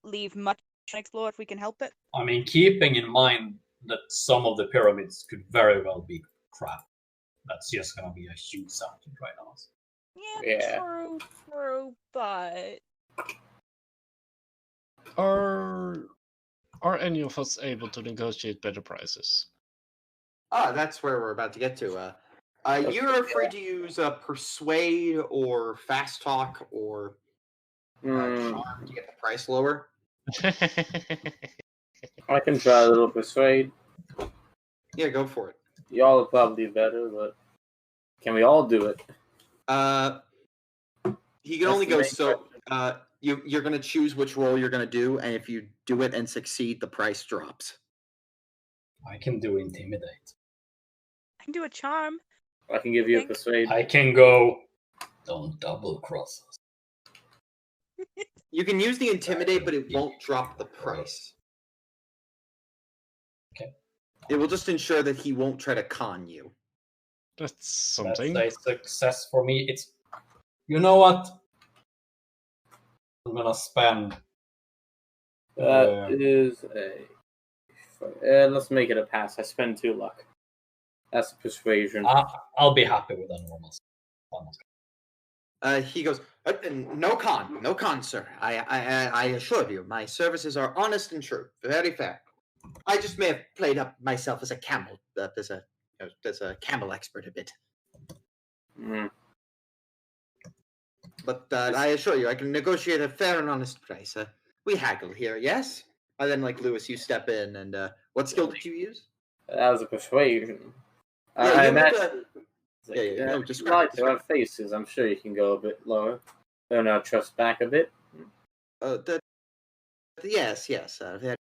leave much unexplored if we can help it. I mean, keeping in mind that some of the pyramids could very well be crap. That's just gonna be a huge subject right now. Yeah, true, but are any of us able to negotiate better prices? That's where we're about to get to. You're free to use persuade or fast talk or charm to get the price lower. I can try a little persuade. Yeah, go for it. Y'all are probably better, but can we all do it? He can only go so. You're going to choose which role you're going to do, and if you do it and succeed, the price drops. I can do intimidate. I can do a charm. I can give you a persuade. I can go. Don't double cross us. You can use the intimidate, but it won't drop the price. Okay. It will just ensure that he won't try to con you. That's something. That's a success for me. It's. You know what? I'm gonna spend. That is a. Let's make it a pass. I spend 2 luck. That's a persuasion. I'll be happy with a normal. He goes, no con, sir. I assure you, my services are honest and true, very fair. I just may have played up myself as a camel, as a camel expert a bit. But I assure you, I can negotiate a fair and honest price. We haggle here, yes? And then, like Lewis, you step in, and what skill did you use? That was a persuasion. Yeah, Just like to have faces. I'm sure you can go a bit lower. Turn our trust back a bit. Yes. Very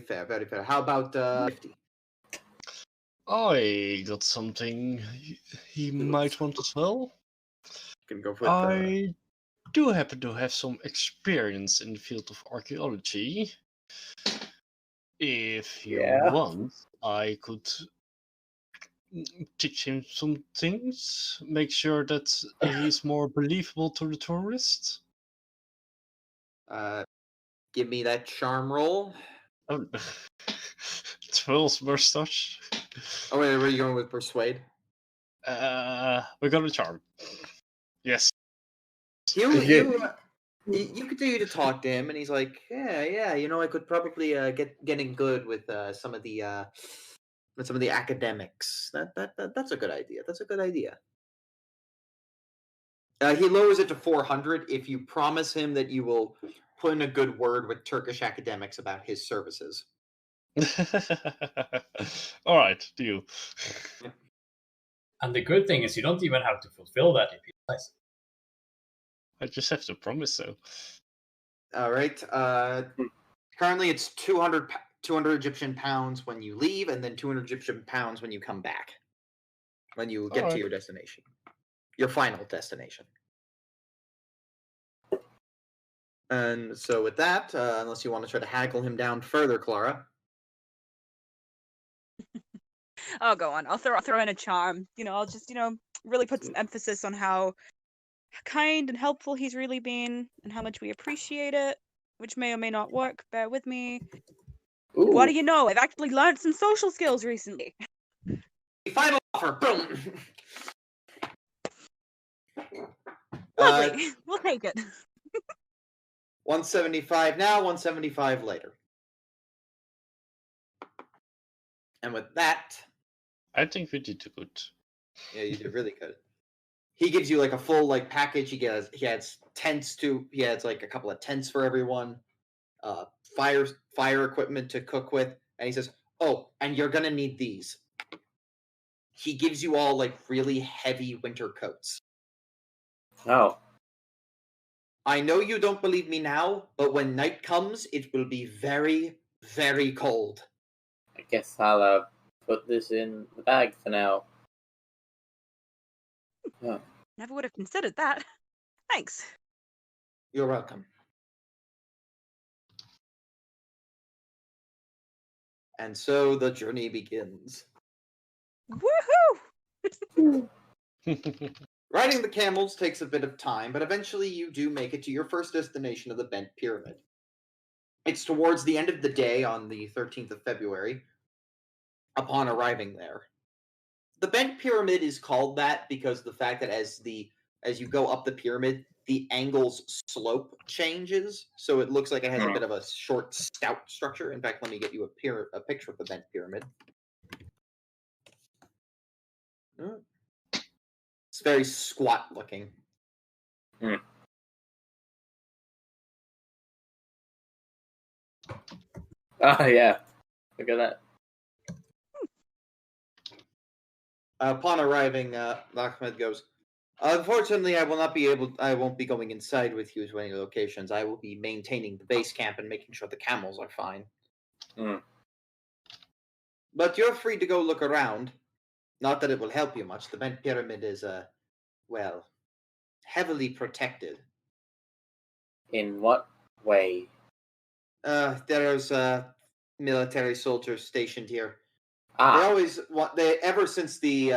fair, very fair. How about 50? I got something he might want as well. Can go for I do happen to have some experience in the field of archaeology. If you want, I could teach him some things, make sure that he's more believable to the tourists. Give me that charm roll. Oh, Twirls mustache. Oh wait, were you going with persuade? We got a charm. Yes. You continue to talk to him, and he's like, yeah. You know, I could probably getting good with some of the academics. That's a good idea. That's a good idea. He lowers it to 400 if you promise him that you will put in a good word with Turkish academics about his services. All right, deal. And the good thing is you don't even have to fulfill that if you nice. I just have to promise so. All right. Currently, it's 200 Egyptian pounds when you leave, and then 200 Egyptian pounds when you come back. When you get to your destination, your final destination. And so, with that, unless you want to try to haggle him down further, Clara. I'll go on. I'll throw in a charm. I'll just really put some emphasis on how kind and helpful he's really been, and how much we appreciate it, which may or may not work. Bear with me. Ooh. What do you know? I've actually learned some social skills recently. Final offer. Boom. Lovely. We'll take it. 175 now, 175 later. And with that, I think we did good. Yeah, you did really good. He gives you like a full package. He has tents too. He has like a couple of tents for everyone, fire equipment to cook with, and he says, "Oh, and you're gonna need these." He gives you all really heavy winter coats. Oh. I know you don't believe me now, but when night comes, it will be very, very cold. I guess I'll put this in the bag for now. Oh. Never would have considered that. Thanks. You're welcome. And so the journey begins. Woohoo! Riding the camels takes a bit of time, but eventually you do make it to your first destination of the Bent Pyramid. It's towards the end of the day on the 13th of February, upon arriving there. The bent pyramid is called that because the fact that as you go up the pyramid, the angle's slope changes, so it looks like it has a bit of a short, stout structure. In fact, let me get you a picture of the bent pyramid. It's very squat looking. Oh yeah, look at that. Upon arriving, Ahmed goes, "Unfortunately, I won't be going inside with you to any locations. I will be maintaining the base camp and making sure the camels are fine. But you're free to go look around. Not that it will help you much. The bent pyramid is, well, heavily protected. In what way? There's military soldiers stationed here. They Ah, always want ever since the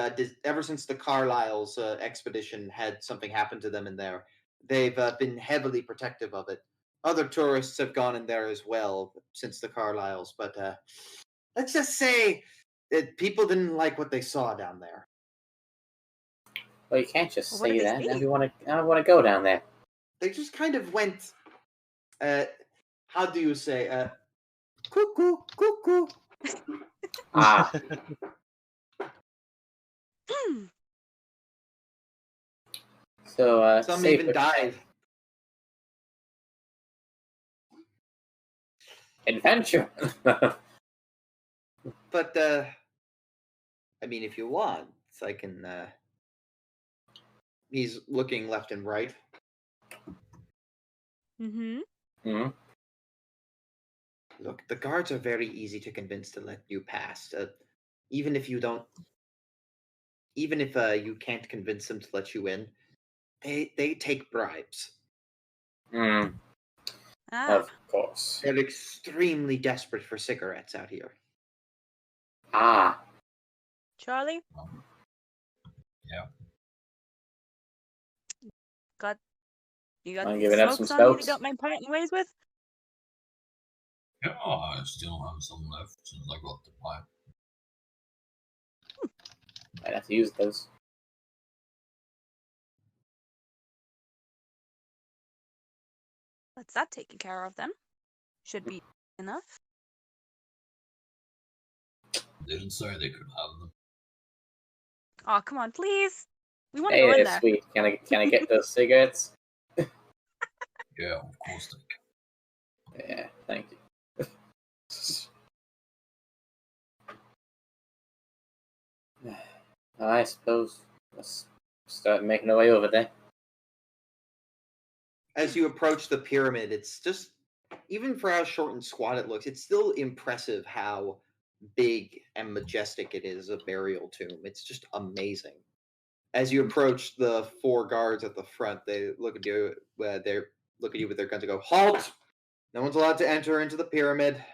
Carlyle's expedition had something happen to them in there. They've been heavily protective of it. Other tourists have gone in there as well since the Carlyles, but let's just say that people didn't like what they saw down there. well, you can't just Well, what say did they that. see? I want to go down there. They just kind of went. How do you say? Cuckoo, cuckoo. Ah, so Some safe even died. adventure. But I mean, if you want, I can. He's looking left and right. Hmm. Look, the guards are very easy to convince to let you pass. Even if you can't convince them to let you in, they take bribes. Of course. They're extremely desperate for cigarettes out here. Ah, Charlie? Yeah. You got I'm giving up smokes some on you that spokes. you don't mind parting ways with? Yeah, I still have some left since I got the pipe. I'd have to use those. That's that taken care of then. Should be enough. Didn't say they could have them. Oh, come on, please. We want to go in Hey, there. sweet. Can I get those cigarettes? Yeah, of course they can. Yeah, thank you. I suppose let's start making our way over there. As you approach the pyramid, it's just, even for how short and squat it looks, it's still impressive how big and majestic it is, a burial tomb. It's just amazing. As you approach the 4 guards at the front, they look at you. They look at you with their guns and go, "Halt! No one's allowed to enter into the pyramid."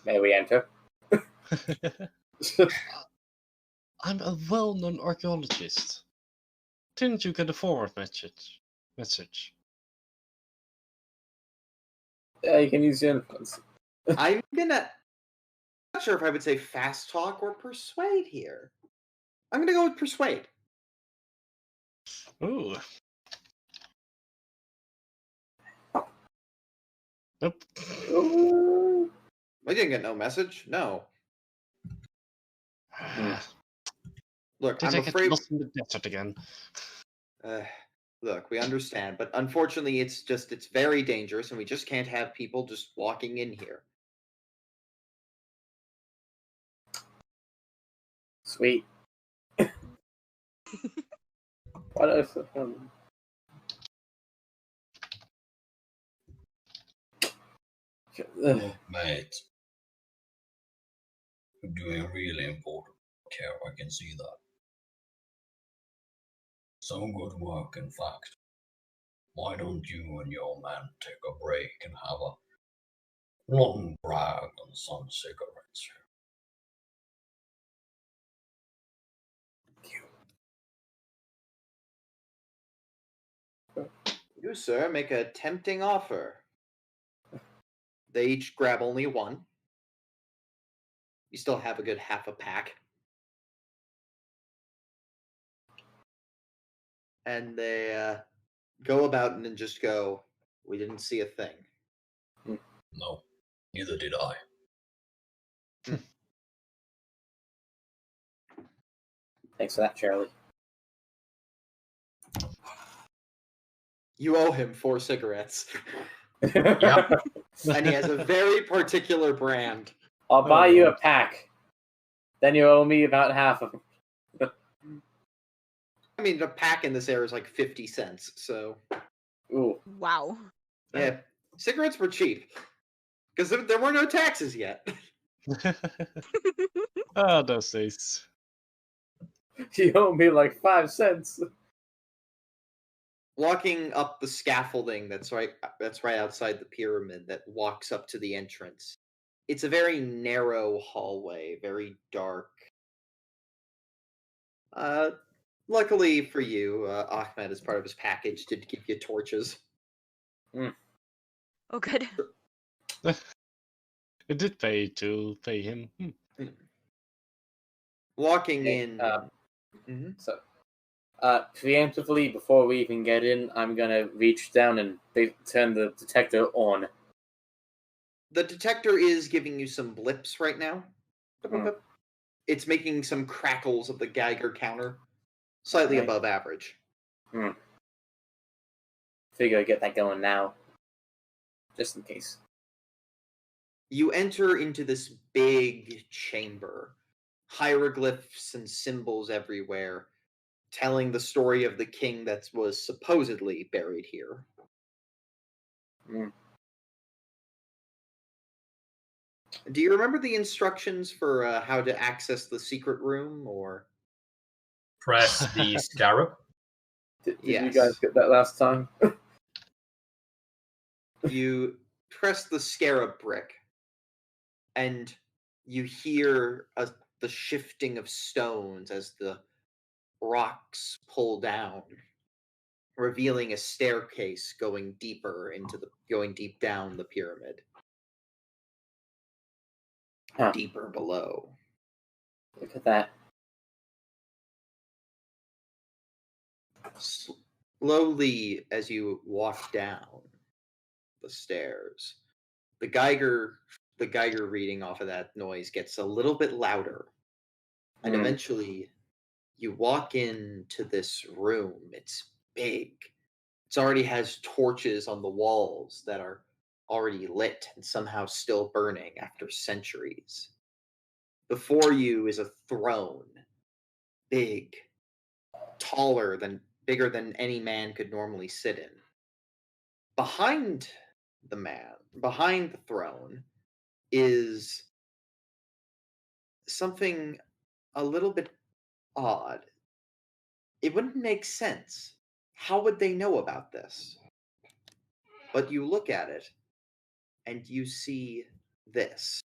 May we enter? I'm a well-known archaeologist. Didn't you get a forward message? Yeah, you can use your influence. I'm not sure if I would say fast talk or persuade here. I'm gonna go with persuade. Ooh. Nope. Ooh. I didn't get no message. No. Look, Did I'm I get afraid. lost in the desert again? Look, we understand, but unfortunately, it's very dangerous, and we just can't have people just walking in here. Sweet. What else? Look, mate. You're doing really important care, I can see that. Some good work, in fact. Why don't you and your man take a break and have a long brag on some cigarettes here? You, sir, make a tempting offer. They each grab only one. You still have a good half a pack. And they go about and then just go, we didn't see a thing. No, neither did I. Thanks for that, Charlie. You owe him 4 cigarettes. Yep. And he has a very particular brand. I'll buy you a pack. Then you owe me about half of them. I mean, the pack in this area is like 50 cents, so... Ooh. Wow. Yeah, cigarettes were cheap. Because there were no taxes yet. Ah, those days. You owe me like 5 cents. Walking up the scaffolding that's right outside the pyramid that walks up to the entrance. It's a very narrow hallway, very dark. Luckily for you, Ahmed, as part of his package, did give you torches. Oh, good. It did pay to pay him. Walking Hey, in... So, preemptively, before we even get in, I'm gonna reach down and turn the detector on. The detector is giving you some blips right now. Hmm. It's making some crackles of the Geiger counter. Slightly Okay. above average. Figure I'd get that going now. Just in case. You enter into this big chamber. Hieroglyphs and symbols everywhere, telling the story of the king that was supposedly buried here. Do you remember the instructions for how to access the secret room, or? Press the scarab. Did Yes. you guys get that last time? You press the scarab brick, and you hear the shifting of stones as the rocks pull down, revealing a staircase going deep down the pyramid. Huh. Deeper below. Look at that. Slowly, as you walk down the stairs, the Geiger reading off of that noise gets a little bit louder, and eventually you walk into this room. It's big. It already has torches on the walls that are already lit and somehow still burning after centuries. Before you is a throne, big, bigger than any man could normally sit in. Behind the throne, is something a little bit odd. It wouldn't make sense. How would they know about this? But you look at it, and you see this.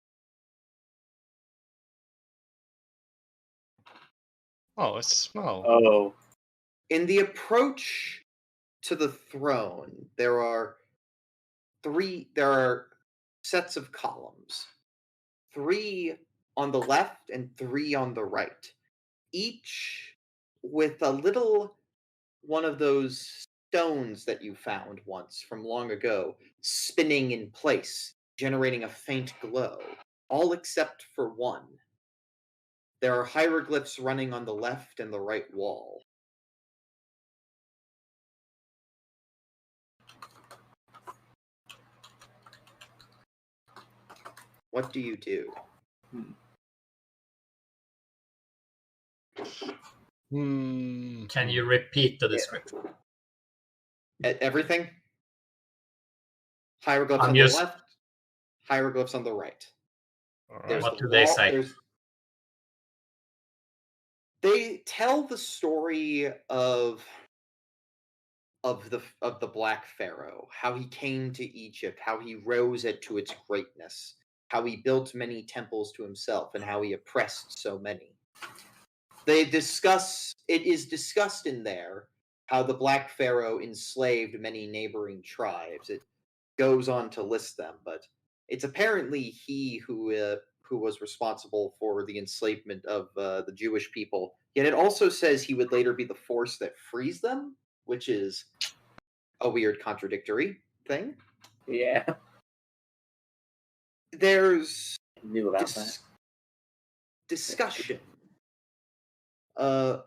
Oh, it's small. Oh. In the approach to the throne, there are sets of columns. 3 on the left and 3 on the right. Each with a little one of those stones that you found once from long ago, spinning in place, generating a faint glow, all except for one. There are hieroglyphs running on the left and the right wall. What do you do? Can you repeat the description? Everything? Hieroglyphs on the left, hieroglyphs on the right. What do they say? They tell the story of the Black Pharaoh, how he came to Egypt, how he rose it to its greatness, how he built many temples to himself, and how he oppressed so many. It is discussed in there how the Black Pharaoh enslaved many neighboring tribes. It goes on to list them, but it's apparently he who was responsible for the enslavement of the Jewish people. Yet it also says he would later be the force that frees them, which is a weird contradictory thing. Yeah. There's Knew about that. discussion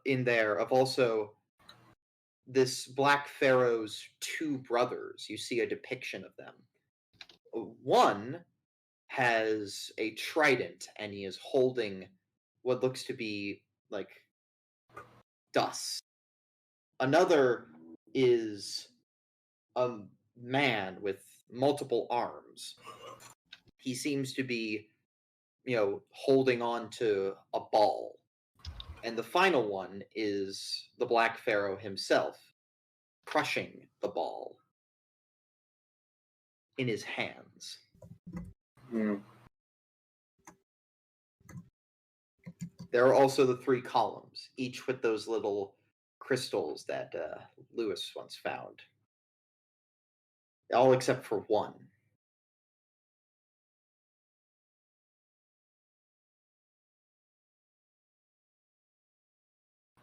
in there of also this Black Pharaoh's two brothers. You see a depiction of them. One has a trident, and he is holding what looks to be like dust. Another is a man with multiple arms. He seems to be, holding on to a ball. And the final one is the Black Pharaoh himself, crushing the ball in his hands. There are also the three columns, each with those little crystals that Lewis once found. All except for one.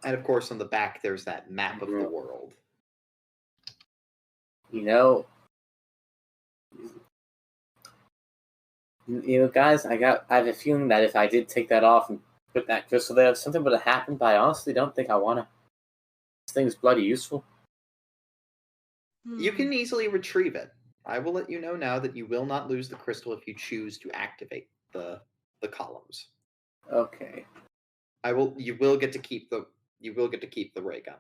And of course, on the back, there's that map of the world. Guys, I have a feeling that if I did take that off and put that crystal there, something would have happened, but I honestly don't think I want to. This thing's bloody useful. You can easily retrieve it. I will let you know now that you will not lose the crystal if you choose to activate the columns. Okay. You will get to keep the ray gun.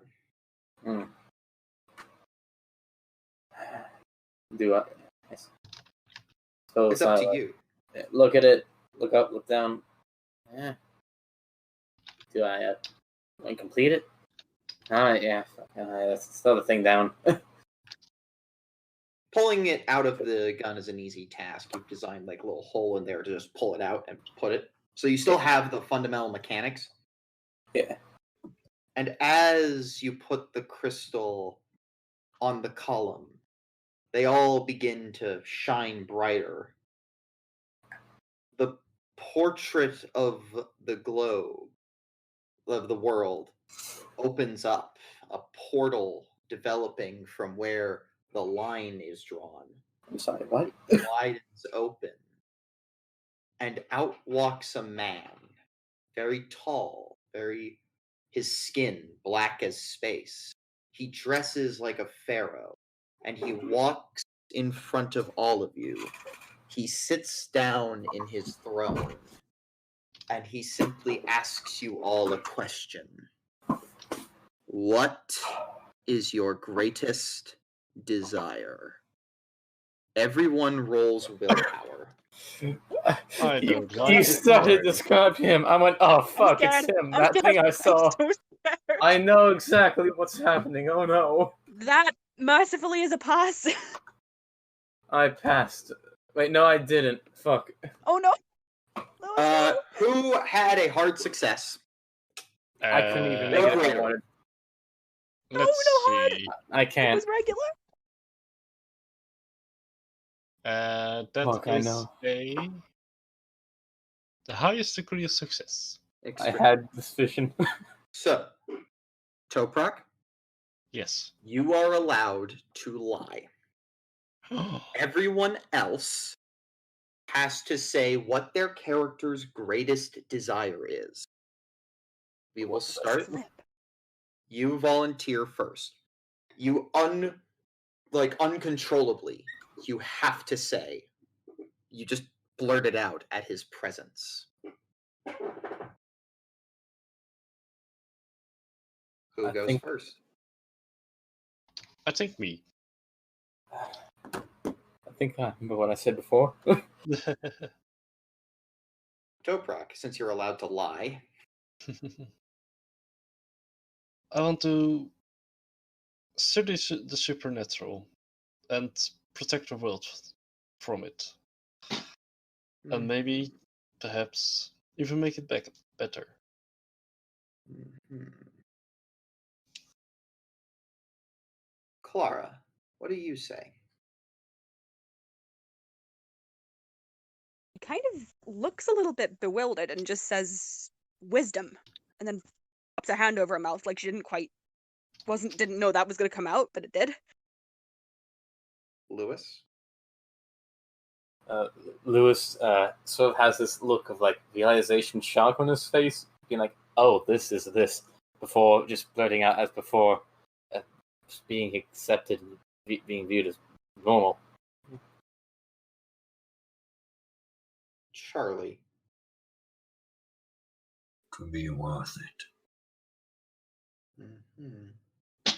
Do I? So it's up to you. Look at it. Look up. Look down. Yeah. Do I complete it? Alright, yeah. Let's throw the thing down. Pulling it out of the gun is an easy task. You've designed like a little hole in there to just pull it out and put it. So you still have the fundamental mechanics. Yeah. And as you put the crystal on the column, they all begin to shine brighter. The portrait of the globe, of the world, opens up, a portal developing from where the line is drawn. I'm sorry, what? Widens open. And out walks a man, very tall, his skin black as space. He dresses like a pharaoh, and he walks in front of all of you. He sits down in his throne, and he simply asks you all a question. What is your greatest desire? Everyone rolls willpower. You started describing him. I went, oh fuck, it's him. That thing I saw. So I know exactly what's happening. Oh no. That mercifully is a pass. I passed. Wait, no, I didn't. Fuck. Oh no. Who had a hard success? I couldn't even make it if I wanted. Let's hard. see. I It can't. was regular. That Fuck, I know. the highest degree of success. I had suspicion. So, Toprak, Yes. you are allowed to lie. Everyone else has to say what their character's greatest desire is. We will start. You volunteer first. You uncontrollably, you have to say. You just blurt it out at his presence. Who goes first? I think me. I think I remember what I said before. Toprak, since you're allowed to lie. I want to study the supernatural and protect the world from it. And maybe, perhaps, even make it better. Clara, what do you say? He kind of looks a little bit bewildered and just says wisdom, and then pops a hand over her mouth like she didn't know that was going to come out, but it did. Lewis? Lewis sort of has this look of like realization shock on his face, being like, "Oh, this is this," before just blurting out as before, just being accepted, and being viewed as normal. Charlie. Could be worth it. Mm-hmm.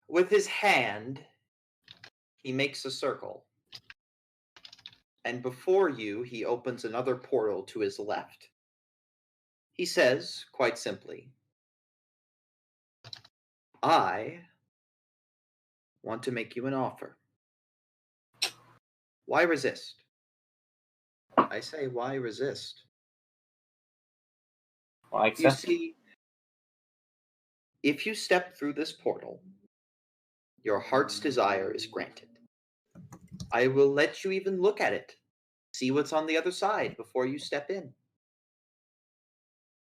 With his hand, he makes a circle. And before you, he opens another portal to his left. He says, quite simply, I want to make you an offer. Why resist? I say, why resist? Well, I You accept. see, if you step through this portal, your heart's desire is granted. I will let you even look at it, see what's on the other side before you step in.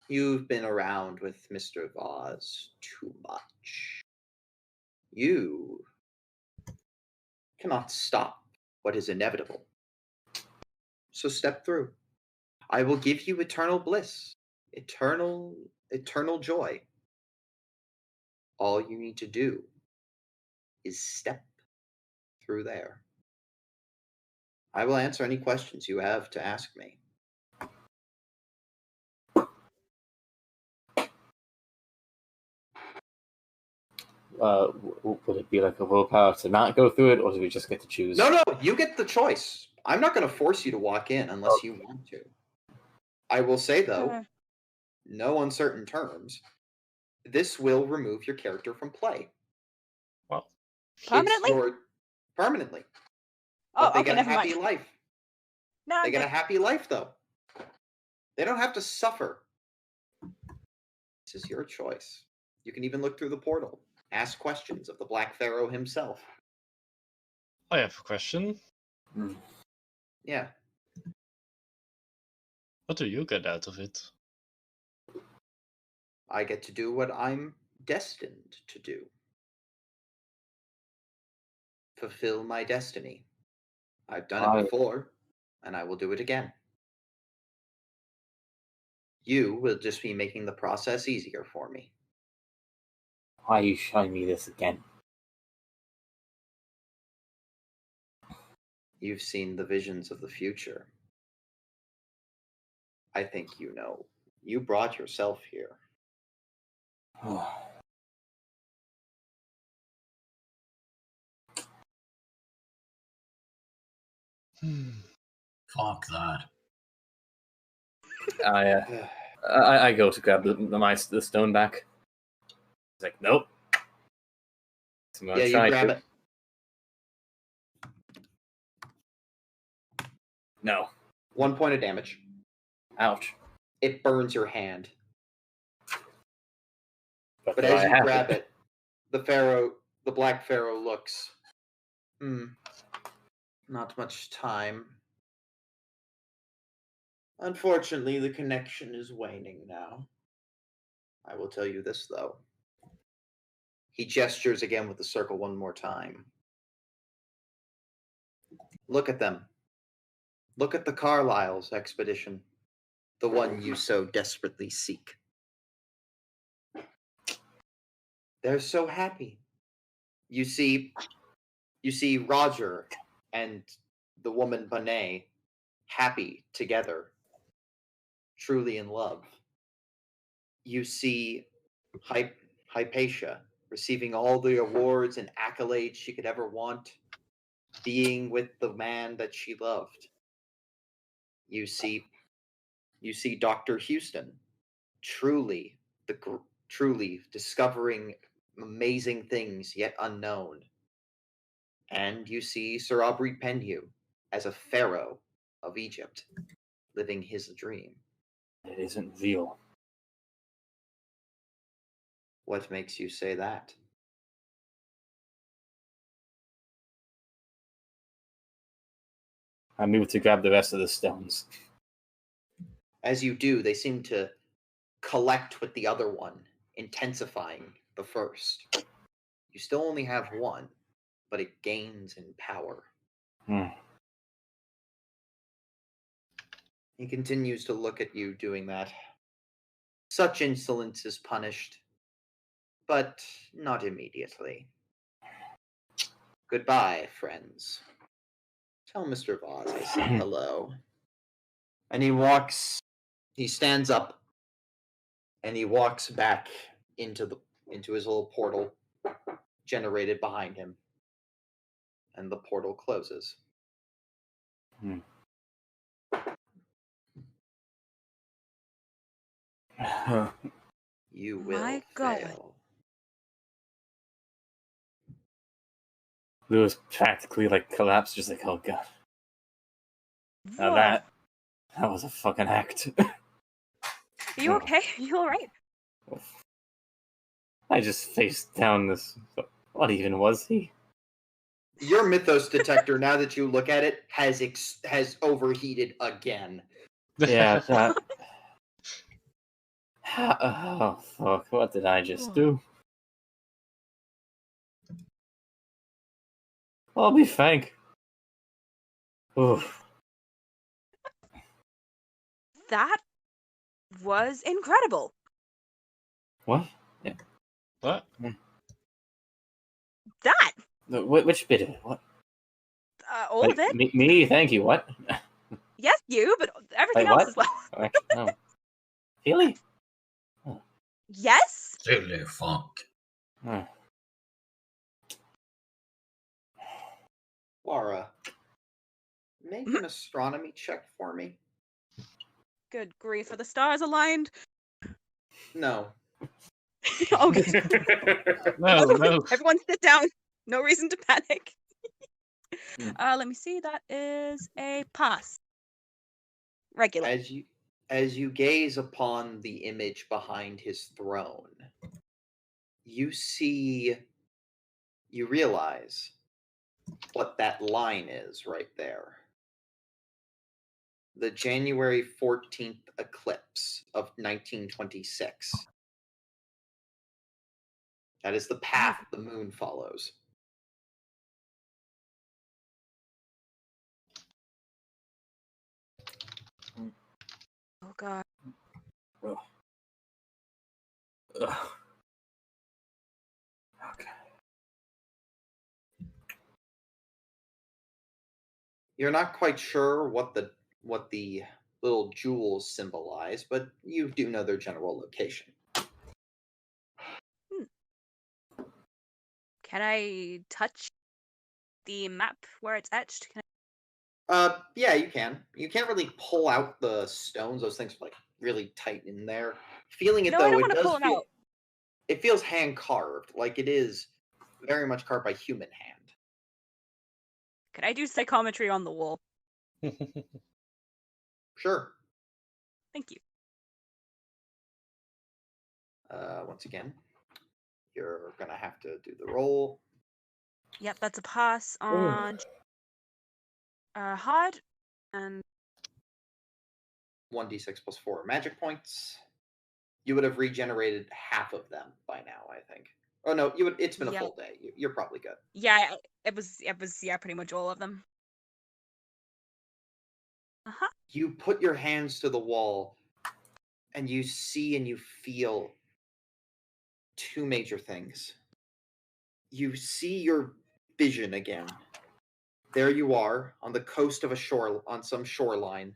You've been around with Mr. Voz too much. You cannot stop what is inevitable. So step through. I will give you eternal bliss, eternal joy. All you need to do is step through there. I will answer any questions you have to ask me. Would it be like a willpower to not go through it, or do we just get to choose? No, you get the choice. I'm not going to force you to walk in unless you want to. I will say, though, no uncertain terms, this will remove your character from play. Well, permanently? Permanently. Oh, But they okay, get a never happy mind. life. No, They get a happy life, though. They don't have to suffer. This is your choice. You can even look through the portal. Ask questions of the Black Pharaoh himself. I have a question. Yeah. What do you get out of it? I get to do what I'm destined to do. Fulfill my destiny. I've done it before, and I will do it again. You will just be making the process easier for me. Why are you showing me this again? You've seen the visions of the future. I think you know. You brought yourself here. Fuck that. I go to grab the stone back. He's like, nope. So I'm gonna You try grab to. it. No. 1 point of damage. Ouch. It burns your hand. But do as I you have grab it, the Black Pharaoh looks. Not much time. Unfortunately, the connection is waning now. I will tell you this, though. He gestures again with the circle one more time. Look at them. Look at the Carlyle's expedition. The one you so desperately seek. They're so happy. You see Roger and the woman Bonet happy together, truly in love. You see Hypatia receiving all the awards and accolades she could ever want, being with the man that she loved. You see Dr. Houston truly discovering amazing things yet unknown. And you see Sir Aubrey Penhew as a pharaoh of Egypt, living his dream. It isn't real. What makes you say that? I move to grab the rest of the stones. As you do, they seem to collect with the other one, intensifying the first. You still only have one, but it gains in power. He continues to look at you doing that. Such insolence is punished, but not immediately. Goodbye, friends. Tell Mr. Voss I said hello. And he stands up, and he walks back into his little portal generated behind him. And the portal closes. You will My God. fail. Lewis practically collapsed, just like, oh god. Now Whoa. that was a fucking act. Are you okay? Are you alright? I just faced down this. What even was he? Your mythos detector, now that you look at it, has overheated again. Yeah, that. Oh fuck! What did I just do? I'll be frank. Oof. That was incredible. What? Yeah. What? That! Which bit of it? What? All of it? Me? Thank you. What? Yes, you, but everything Wait, else what? as well. No. Really? Yes? Silly fuck. Clara, make an astronomy check for me. Good grief, are the stars aligned? No. Okay. No. Everyone sit down. No reason to panic. Let me see. That is a pass. Regular. As you gaze upon the image behind his throne, you realize what that line is right there. The January 14th eclipse of 1926. That is the path the moon follows. Oh god. Okay. You're not quite sure what the little jewels symbolize, but you do know their general location. Can I touch the map where it's etched? Yeah, you can. You can't really pull out the stones; those things are really tight in there. Feeling it No, I though, don't it wanna does pull 'em feel. out. It feels hand carved, like it is very much carved by human hand. Can I do psychometry on the wall? Sure. Thank you. Once again, you're gonna have to do the roll. Yep, that's a pass on hard and 1d6 plus 4 magic points. You would have regenerated half of them by now, I think. Oh no, you would. It's been a full day. You're probably good. yeah, it was pretty much all of them. You put your hands to the wall, and you see and you feel two major things. You see your vision again. There you are on the coast of on some shoreline.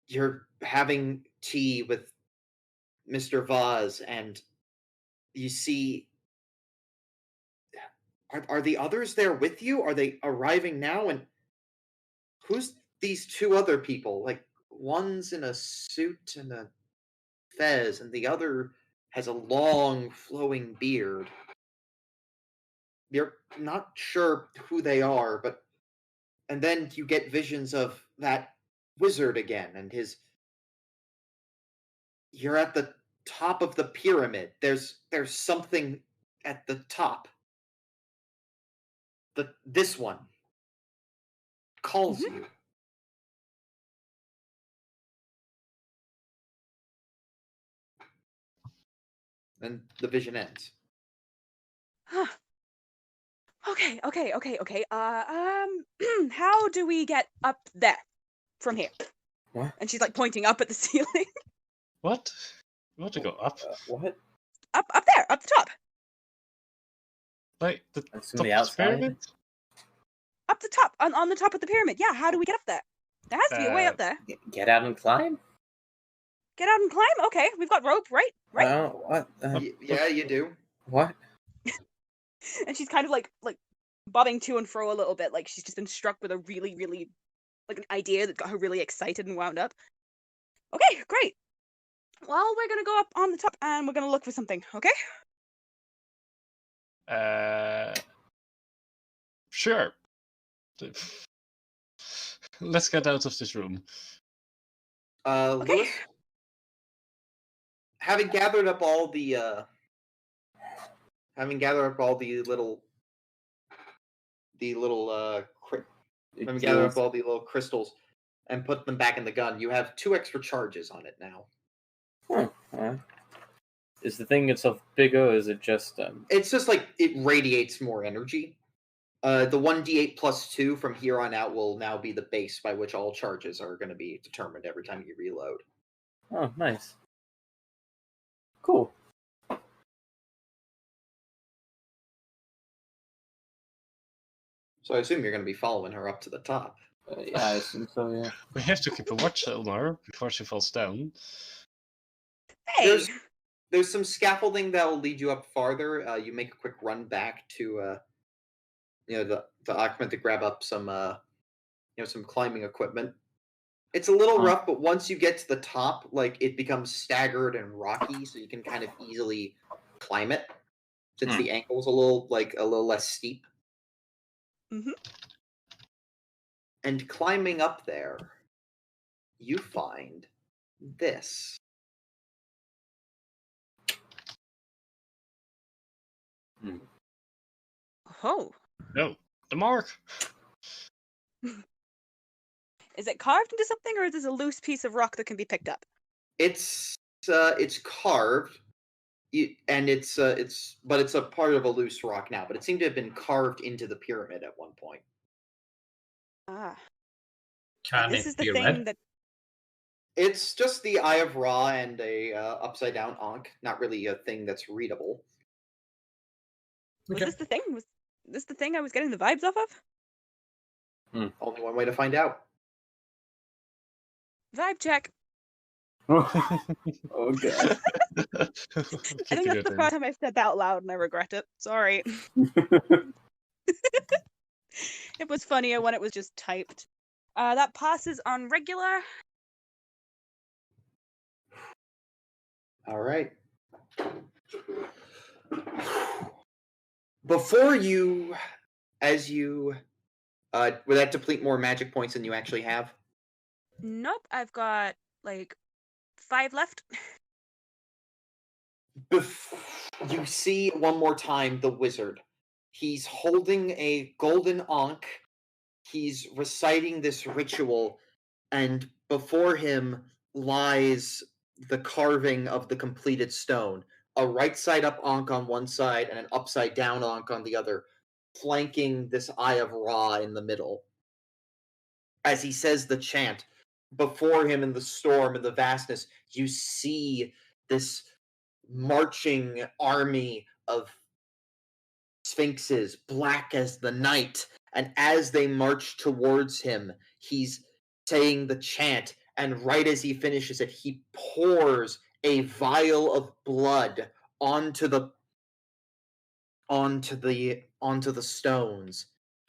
You're having tea with Mr. Vaz, and you see. Are the others there with you? Are they arriving now? And who's these two other people? Like, one's in a suit and a fez, and the other has a long, flowing beard. You're not sure who they are, but. And then you get visions of that wizard again, and his. You're at the top of the pyramid. There's something at the top. This one calls you. And the vision ends. Okay. How do we get up there from here? What? And she's like pointing up at the ceiling. What? You want to go up? What? Up there, up the top. Like the That's top from the of the outside? pyramid? Up the top, on the top of the pyramid. Yeah, how do we get up there? There has to be a way up there. Get out and climb? Get out and climb? Okay, we've got rope, right? What? Yeah, you do. What? And she's kind of like bobbing to and fro a little bit, like she's just been struck with a really, really, like an idea that got her really excited and wound up. Okay, great. Well, we're gonna go up on the top and we're gonna look for something, okay? Sure. Let's get out of this room. Okay. Lewis, having gathered up all the little crystals and put them back in the gun, you have 2 extra charges on it now. Is the thing itself bigger, or is it just... It's just like it radiates more energy. The 1d8 plus 2 from here on out will now be the base by which all charges are going to be determined every time you reload. Oh, nice. Cool. So I assume you're going to be following her up to the top. Yeah, I assume so, yeah. We have to keep a watch on her before she falls down. Hey! There's some scaffolding that will lead you up farther. You make a quick run back to the occupant to grab up some some climbing equipment. It's a little rough, but once you get to the top, like it becomes staggered and rocky, so you can kind of easily climb it since the ankle's a little less steep. Mm-hmm. And climbing up there, you find this. Oh. No, the mark. Is it carved into something, or is this a loose piece of rock that can be picked up? It's carved, and it's a part of a loose rock now. But it seemed to have been carved into the pyramid at one point. Ah. Can This it is the be thing red? that. It's just the Eye of Ra and a upside down Ankh. Not really a thing that's readable. Was this the thing? Was this the thing I was getting the vibes off of? Only one way to find out. Vibe check. Oh, God. I think that's the first time I've said that out loud and I regret it. Sorry. It was funnier when it was just typed. That passes on regular. All right. Before you, would that deplete more magic points than you actually have? Nope, I've got like 5 left. You see one more time the wizard. He's holding a golden ankh. He's reciting this ritual, and before him lies the carving of the completed stone. A right side up ankh on one side and an upside down ankh on the other, flanking this Eye of Ra in the middle. As he says the chant, before him in the storm and the vastness, you see this marching army of sphinxes, black as the night, and as they march towards him, he's saying the chant, and right as he finishes it, he pours a vial of blood onto the stones.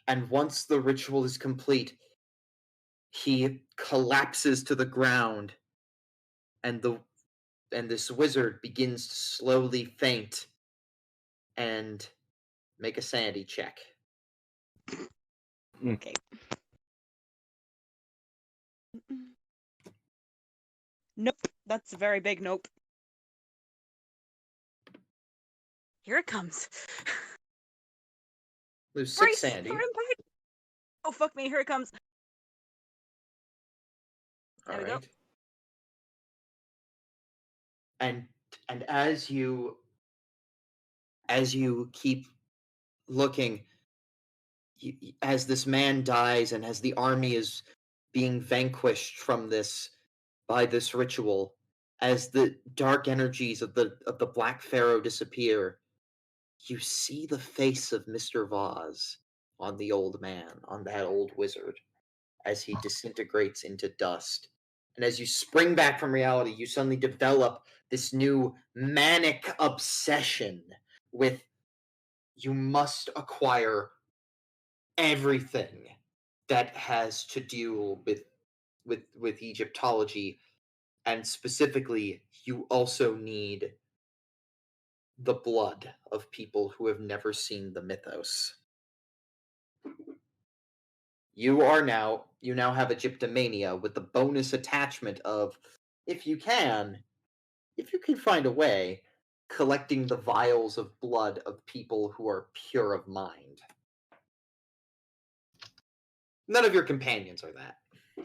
And once the ritual is complete, he collapses to the ground, and this wizard begins to slowly faint and make a sanity check. Okay. Nope. That's a very big nope. Here it comes. Lose 6 Brace sanity. for impact. Oh, fuck me. Here it comes. All There we go. right. And as you keep looking, as this man dies and as the army is being vanquished from this by this ritual, as the dark energies of the Black Pharaoh disappear, you see the face of Mr. Voz on the old man, on that old wizard, as he disintegrates into dust. And as you spring back from reality, you suddenly develop this new manic obsession with you must acquire everything that has to do with Egyptology, and specifically you also need the blood of people who have never seen the mythos. You now have Egyptomania with the bonus attachment of, if you can find a way, collecting the vials of blood of people who are pure of mind. None of your companions are that.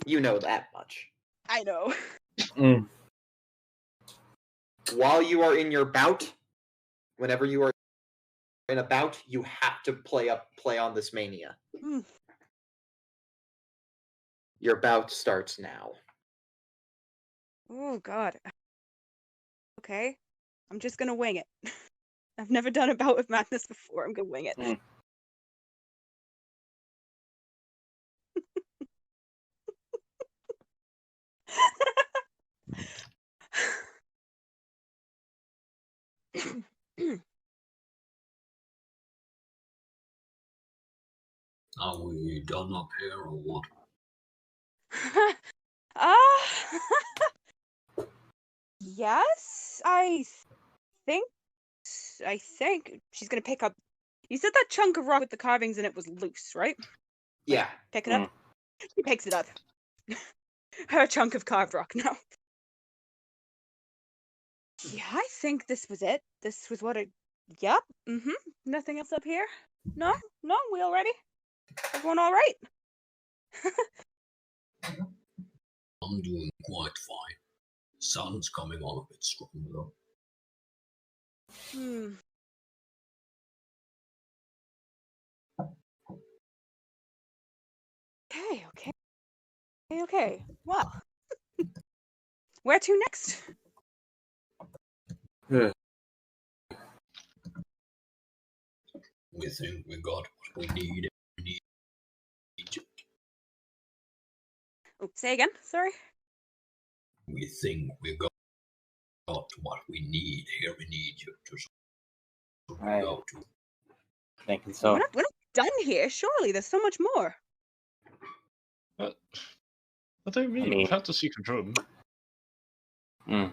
You know that much. I know. While you are in your bout, whenever you are in a bout, you have to play on this mania. Your bout starts now. Oh, God. Okay. I'm just gonna wing it. I've never done a bout of madness before. I'm gonna wing it. Are we done up here or what? Yes, I think she's gonna pick up. You said that chunk of rock with the carvings in it was loose, right? Yeah. Pick it up. She picks it up. Her chunk of carved rock now. Yeah, I think this was it. This was what it. Yep. Nothing else up here. No. We all ready? Everyone all right? I'm doing quite fine. Sun's coming on a bit strong though. Okay. Well, where to next? We think we got what we need. Egypt. Oh, say again. Sorry. We think we got what we need here in Egypt. So we go to. Thinking so. We're not done here. Surely there's so much more. What do you mean? We found the secret room. We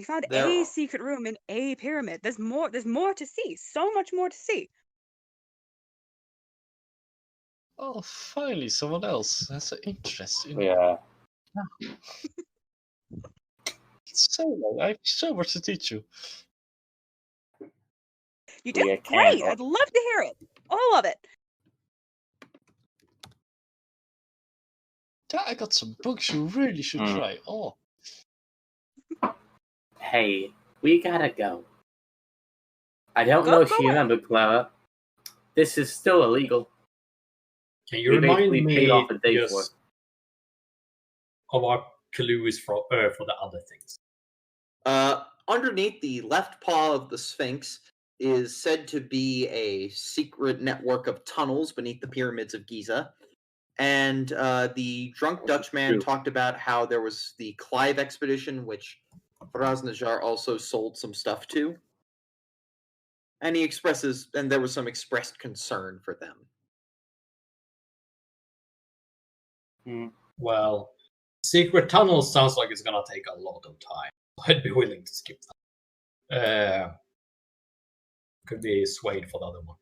found a secret room in a pyramid. There's more to see. So much more to see. Oh, finally, someone else has an interest in. Yeah. So long. I have so much to teach you. You do? Great! I'd love to hear it. All of it. Yeah, I got some books you really should try. Oh. Hey, we gotta go. I don't know if you remember, Clara. This is still illegal. Can you remind me paid off a day for it. Of our clues for the other things? Underneath the left paw of the Sphinx is said to be a secret network of tunnels beneath the pyramids of Giza. And the drunk Dutchman talked about how there was the Clive expedition, which Raznajar also sold some stuff to. And there was some expressed concern for them. Well, secret tunnels sounds like it's gonna take a lot of time. I'd be willing to skip that. Could be swayed for the other one.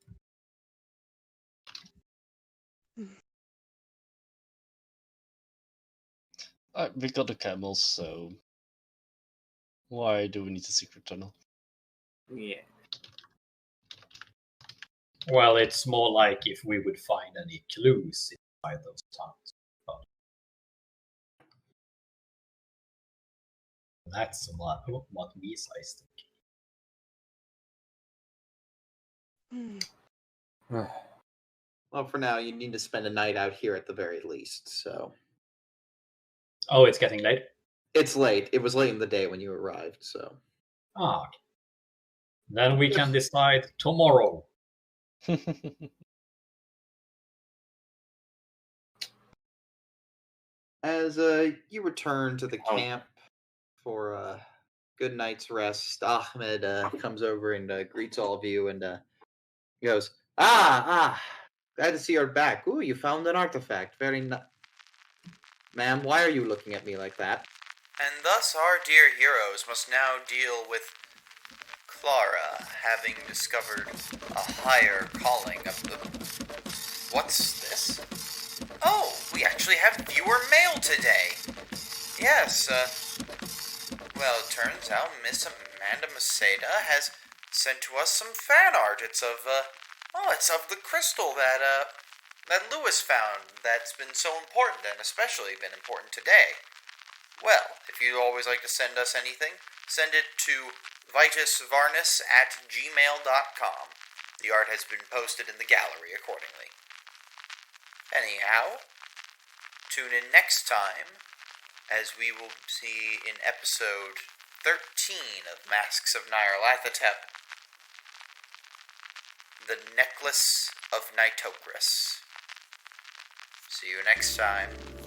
We got the camels, so why do we need a secret tunnel? Yeah. Well, it's more like if we would find any clues inside those tunnels. But that's what me size think. Well, for now, you need to spend a night out here at the very least, so... Oh, it's getting late? It's late. It was late in the day when you arrived, so... Ah, okay. Then we can decide tomorrow. As you return to the camp for a good night's rest, Ahmed comes over and greets all of you, and he goes, glad to see you're back. Ooh, you found an artifact. Very nice. Ma'am, why are you looking at me like that? And thus our dear heroes must now deal with Clara, having discovered a higher calling of the... What's this? Oh, we actually have viewer mail today. Yes, well, it turns out Miss Amanda Maceda has sent to us some fan art. It's of, it's of the crystal that Lewis found that's been so important, and especially been important today. Well, if you'd always like to send us anything, send it to vitusvarnus@gmail.com. The art has been posted in the gallery accordingly. Anyhow, tune in next time, as we will see in episode 13 of Masks of Nyarlathotep, The Necklace of Nitocris. See you next time.